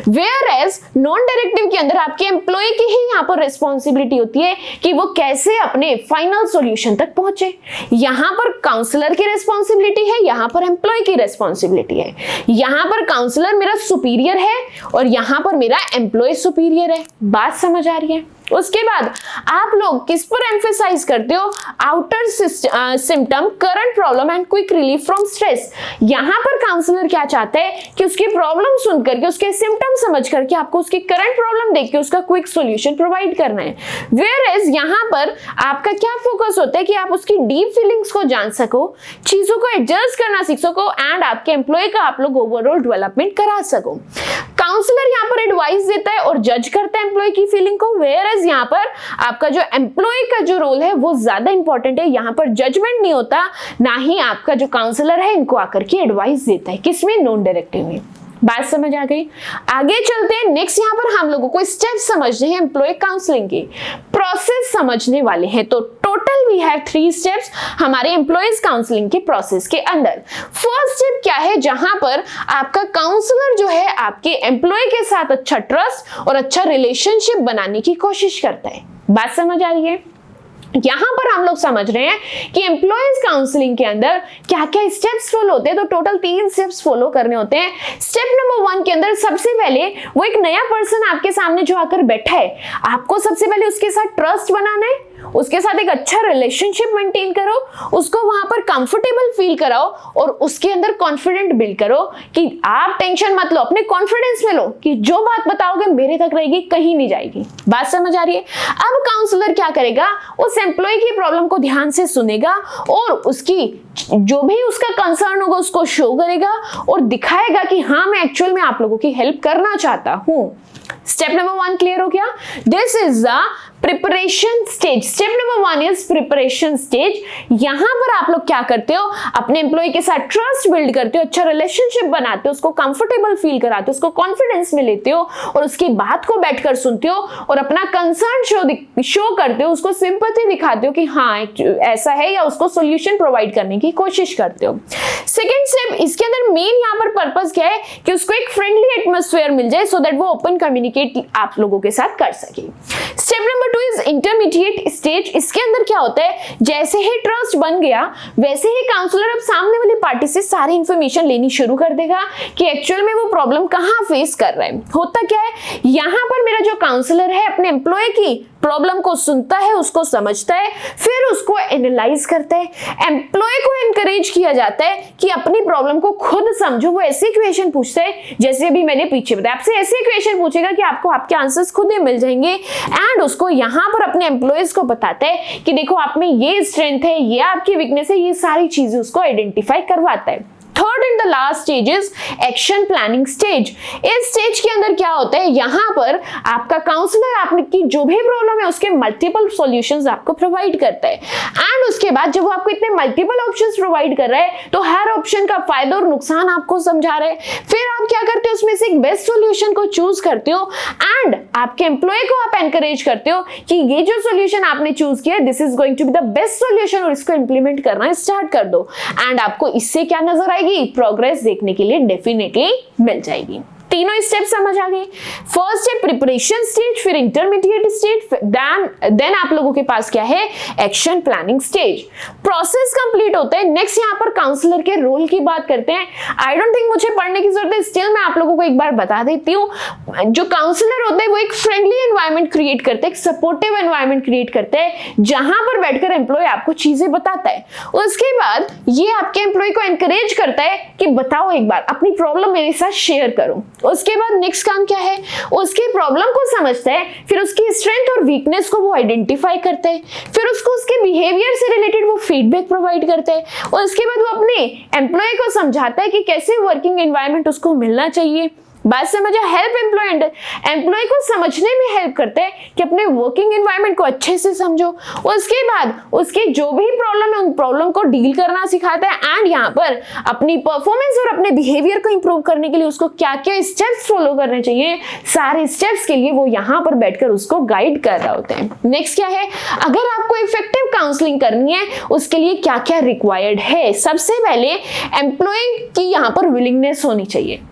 वेयर एज नॉन डायरेक्टिव के अंदर आपके एम्प्लॉय की ही यहाँ पर रिस्पॉन्सिबिलिटी होती है कि वो कैसे अपने फाइनल सॉल्यूशन तक पहुंचे। यहाँ पर काउंसलर की रिस्पॉन्सिबिलिटी है, यहाँ पर एम्प्लॉय की रिस्पॉन्सिबिलिटी है। यहाँ पर काउंसलर मेरा सुपीरियर है और यहाँ पर मेरा एम्प्लॉय सुपीरियर है। बात समझ आ रही है? उसके बाद आप लोग किस पर एम्फेसाइज करते हो, outer symptom, current problem and quick relief from stress. यहाँ पर काउंसलर क्या चाहता है कि उसकी प्रॉब्लम सुन करके, उसके सिम्टम समझ करके आपको उसकी करंट प्रॉब्लम देख के उसका क्विक सॉल्यूशन प्रोवाइड करना है। वेयर एज यहाँ पर आपका क्या फोकस होता है कि आप उसकी डीप फीलिंग्स को जान सको, चीजों को एडजस्ट करना सीख सको एंड आपके एम्प्लॉय का आप लोग ओवरऑल डेवलपमेंट करा सको। काउंसलर यहाँ पर एडवाइस देता है और जज करता है एम्प्लॉय की फीलिंग को, वेयर एज यहाँ पर आपका जो एम्प्लॉय का जो रोल है वो ज्यादा इंपॉर्टेंट है। यहाँ पर जजमेंट नहीं होता, ना ही आपका जो काउंसलर है इनको आकर के एडवाइस देता है। किसमें? नॉन डायरेक्टिव में। बात समझ आ गई? आगे चलते हैं। नेक्स्ट यहाँ पर हम लोगों को स्टेप समझने हैं एम्प्लॉय काउंसलिंग की, प्रोसेस समझने वाले हैं। तो टोटल वी हैव 3 स्टेप्स हमारे एम्प्लॉयज काउंसलिंग के प्रोसेस के अंदर। फर्स्ट स्टेप क्या है, जहां पर आपका काउंसलर जो है आपके एम्प्लॉय के साथ अच्छा ट्रस्ट और अच्छा रिलेशनशिप बनाने की कोशिश करता है। बात समझ आ रही है? यहां पर हम लोग समझ रहे हैं कि एम्प्लॉयज काउंसलिंग के अंदर क्या क्या स्टेप्स फॉलो होते हैं। तो टोटल 3 स्टेप्स फॉलो करने होते हैं। स्टेप नंबर 1 के अंदर सबसे पहले वो एक नया पर्सन आपके सामने जो आकर बैठा है, आपको सबसे पहले उसके साथ ट्रस्ट बनाना है, उसके साथ एक अच्छा रिलेशनशिप मेंटेन करो, उसको वहां पर कंफर्टेबल फील कराओ और उसके अंदर कॉन्फिडेंट बिल्ड करो कि आप टेंशन मत लो, अपने कॉन्फिडेंस में लो कि जो बात बताओगे मेरे तक रहेगी, कहीं नहीं जाएगी। बात समझ आ रही है? अब काउंसलर क्या करेगा, उस एम्प्लॉय की प्रॉब्लम को ध्यान से सुनेगा और उसकी जो भी उसका कंसर्न होगा उसको शो करेगा और दिखाएगा कि हाँ मैं एक्चुअल में आप लोगों की हेल्प करना चाहता हूं। स्टेप नंबर 1 क्लियर हो गया? This is the preparation stage. Step number 1 is preparation stage. यहां पर आप लोग क्या करते हो, अपने एम्प्लॉय के साथ ट्रस्ट बिल्ड करते हो, अच्छा रिलेशनशिप बनाते हो, उसको कंफर्टेबल फील कराते हो, उसको कॉन्फिडेंस में लेते हो और उसकी बात को बैठकर सुनते हो और अपना कंसर्न शो करते हो, उसको सिंपैथी दिखाते हो कि हाँ ऐसा है, या उसको सोल्यूशन प्रोवाइड करने की कोशिश करते हो। सेकेंड स्टेप, इसके अंदर मेन यहाँ पर पर्पस क्या है कि उसको एक फ्रेंडली एटमोस्फेयर मिल जाए सो दैट वो ओपन कम्युनिकेट आप लोगों के साथ कर सके। Step number 2 is intermediate stage. इसके अंदर क्या होता है, जैसे ही ट्रस्ट बन गया वैसे ही काउंसलर अब सामने वाली पार्टी से सारी इंफॉर्मेशन लेनी शुरू कर देगा कि एक्चुअल में वो प्रॉब्लम कहां फेस कर रहा है। होता क्या है, यहां पर मेरा जो काउंसलर है अपने एम्प्लॉय की प्रॉब्लम को सुनता है, उसको समझता है, फिर उसको एनालाइज करता है। एम्प्लॉय को एनकरेज किया जाता है कि अपनी प्रॉब्लम को खुद समझो। वो ऐसे क्वेश्चन पूछता है जैसे अभी मैंने पीछे बताया, आपसे ऐसे क्वेश्चन पूछेगा कि आपको आपके आंसर्स खुद ही मिल जाएंगे एंड उसको यहाँ पर अपने एम्प्लॉयज को बताता है कि देखो आप में ये स्ट्रेंथ है, ये आपकी वीकनेस है, ये सारी चीजें उसको आइडेंटिफाई करवाता है। Third in the the last stage is action planning stage. इस स्टेज के अंदर क्या होता है, यहाँ पर आपका काउंसलर आपकी जो भी प्रॉब्लम है उसके मल्टीपल सॉल्यूशंस आपको प्रोवाइड करता है। एंड उसके बाद जब वो आपको इतने मल्टीपल ऑप्शंस प्रोवाइड कर रहा है तो हर ऑप्शन का फायदा और नुकसान आपको समझा रहे हैं। फिर आप क्या करते हो, उसमें से एक बेस्ट सॉल्यूशन को चूज करते हो एंड आपके एम्प्लॉय को आप एनकरेज करते हो कि ये जो सॉल्यूशन आपने चूज किया this is going to be the best solution और इसको इंप्लीमेंट करना स्टार्ट कर दो। एंड आपको इससे क्या नजर आएगी, प्रोग्रेस देखने के लिए डेफिनेटली मिल जाएगी। तीनों स्टेप समझ आ गए। फर्स्ट है प्रिपरेशन स्टेज, फिर इंटरमीडिएट स्टेज, देन आप लोगों के पास क्या है, action planning stage. Process complete होता है। नेक्स्ट यहाँ पर काउंसलर के रोल की बात करते हैं। आई डोंट थिंक मुझे पढ़ने की जरूरत है, स्टिल मैं आप लोगों को एक बार बता देती हूँ। जो काउंसलर होते हैं वो एक फ्रेंडली एनवायरनमेंट क्रिएट करते हैं, एक सपोर्टिव एनवायरनमेंट क्रिएट करते हैं जहां पर बैठकर एम्प्लॉय आपको चीजें बताता है। उसके बाद ये आपके एम्प्लॉय को एनकरेज करता है कि बताओ एक बार अपनी प्रॉब्लम मेरे साथ शेयर करो। उसके बाद नेक्स्ट काम क्या है, उसकी प्रॉब्लम को समझता है, फिर उसकी स्ट्रेंथ और वीकनेस को वो आइडेंटिफाई करता है, फिर उसको उसके बिहेवियर से रिलेटेड वो फीडबैक प्रोवाइड करता है और उसके बाद वो अपने एम्प्लॉय को समझाता है कि कैसे वर्किंग एनवायरनमेंट उसको मिलना चाहिए। बात समझा, हेल्प एम्प्लॉय को समझने में हेल्प करते हैं कि अपने वर्किंग एनवायरनमेंट को अच्छे से समझो। उसके बाद उसके जो भी प्रॉब्लम है उन प्रॉब्लम को डील करना सिखाता है एंड यहाँ पर अपनी परफॉर्मेंस और अपने बिहेवियर को इंप्रूव करने के लिए उसको क्या क्या स्टेप्स फॉलो करने चाहिए, सारे स्टेप्स के लिए वो यहाँ पर बैठकर उसको गाइड कर रहा होता है। नेक्स्ट क्या है, अगर आपको इफेक्टिव काउंसलिंग करनी है उसके लिए क्या क्या रिक्वायर्ड है। सबसे पहले एम्प्लॉय की यहाँ पर विलिंगनेस होनी चाहिए।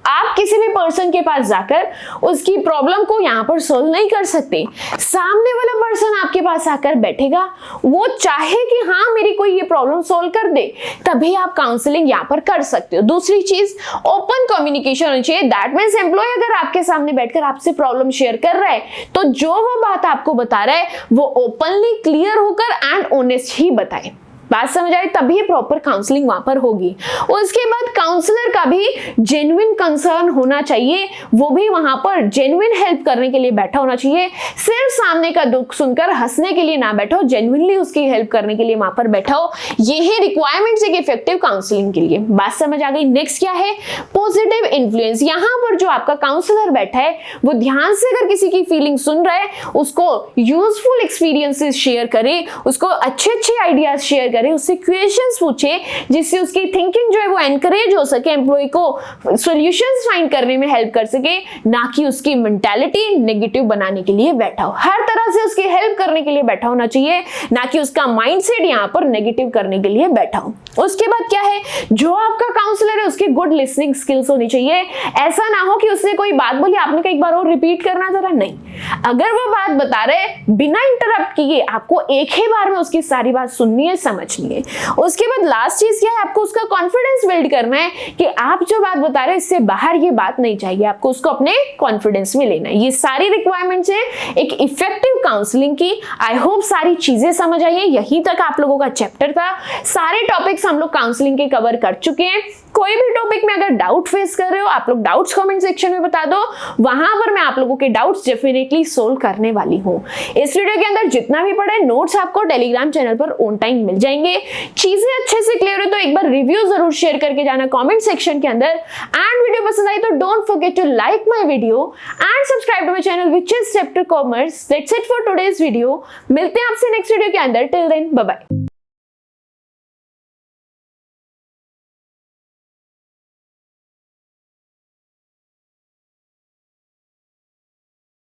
आप किसी भी पर्सन के पास जाकर उसकी प्रॉब्लम को यहाँ पर सोल्व नहीं कर सकते। सामने वाला पर्सन आपके पास आकर बैठेगा, वो चाहे कि हाँ मेरी कोई ये प्रॉब्लम सोल्व कर दे, तभी आप काउंसलिंग यहाँ पर कर सकते हो। दूसरी चीज, ओपन कम्युनिकेशन होनी चाहिए। दैट मीन्स एम्प्लॉय अगर आपके सामने बैठकर आपसे प्रॉब्लम शेयर कर रहा है तो जो वो बात आपको बता रहा है वो ओपनली क्लियर होकर एंड ऑनेस्ट ही बताए। बात समझ आई, तभी प्रॉपर काउंसलिंग वहां पर होगी। उसके बाद काउंसलर का भी जेन्युइन कंसर्न होना चाहिए, वो भी वहां पर जेन्युइन हेल्प करने के लिए बैठा होना चाहिए। सिर्फ सामने का दुख सुनकर हंसने के लिए ना बैठो, जेन्युइनली उसकी हेल्प करने के लिए वहां पर बैठा हो। यही रिक्वायरमेंट्स एक इफेक्टिव काउंसलिंग के लिए। बात समझ आ गई। नेक्स्ट क्या है, पॉजिटिव इन्फ्लुएंस। यहाँ पर जो आपका काउंसलर बैठा है वो ध्यान से अगर किसी की फीलिंग सुन रहा है, उसको यूजफुल एक्सपीरियंसेस शेयर करे, उसको अच्छे अच्छे आइडियाज शेयर करे, उससे क्वेश्चंस पूछे जिससे उसकी थिंकिंग जो है वो एनकरेज हो सके, एम्प्लॉय को सॉल्यूशंस फाइंड करने में हेल्प कर सके, ना कि उसकी मेंटालिटी नेगेटिव बनाने के लिए बैठा हो। हर तरह से उसकी हेल्प करने के लिए बैठा होना चाहिए, ना कि उसका माइंडसेट यहाँ पर नेगेटिव करने के लिए बैठा हो। उसके बाद क्या है, जो आपका काउंसलर है उसकी गुड लिसनिंग स्किल्स होनी चाहिए। ऐसा ना हो कि उसने कोई बात बोली आपने कहा एक बार और रिपीट करना जरा, नहीं। अगर वो बात बता रहे बिना इंटरप्ट किए आपको एक ही बार में उसकी सारी बात सुननी है, समझनी है। उसके बाद लास्ट चीज क्या है, आपको उसका कॉन्फिडेंस बिल्ड करना है कि आप जो बात बता रहे हैं इससे बाहर ये बात नहीं चाहिए, आपको उसको अपने कॉन्फिडेंस में लेना है। ये सारी रिक्वायरमेंट्स है एक इफेक्टिव काउंसलिंग की। आई होप सारी चीजें समझ आई है। यहीं तक आप लोगों का चैप्टर था। सारे टॉपिक्स हम लोग काउंसलिंग के कवर कर चुके हैं। कोई भी टॉपिक में अगर डाउट फेस कर रहे हो आप लोग डाउट्स कमेंट सेक्शन में बता दो, वहां पर मैं आप लोगों के डाउट्स डेफिनेटली सोल्व करने वाली हूं। इस वीडियो के अंदर जितना भी पढ़े नोट्स आपको टेलीग्राम चैनल पर ऑन टाइम मिल जाएंगे। चीजें अच्छे से क्लियर हो तो एक बार रिव्यू जरूर शेयर करके जाना कमेंट सेक्शन के अंदर। एंड वीडियो पसंद आई तो don't forget to like my video and subscribe to my channel which is Chapter Commerce. That's it for today's video. मिलते हैं आपसे नेक्स्ट वीडियो के अंदर। Till then bye bye.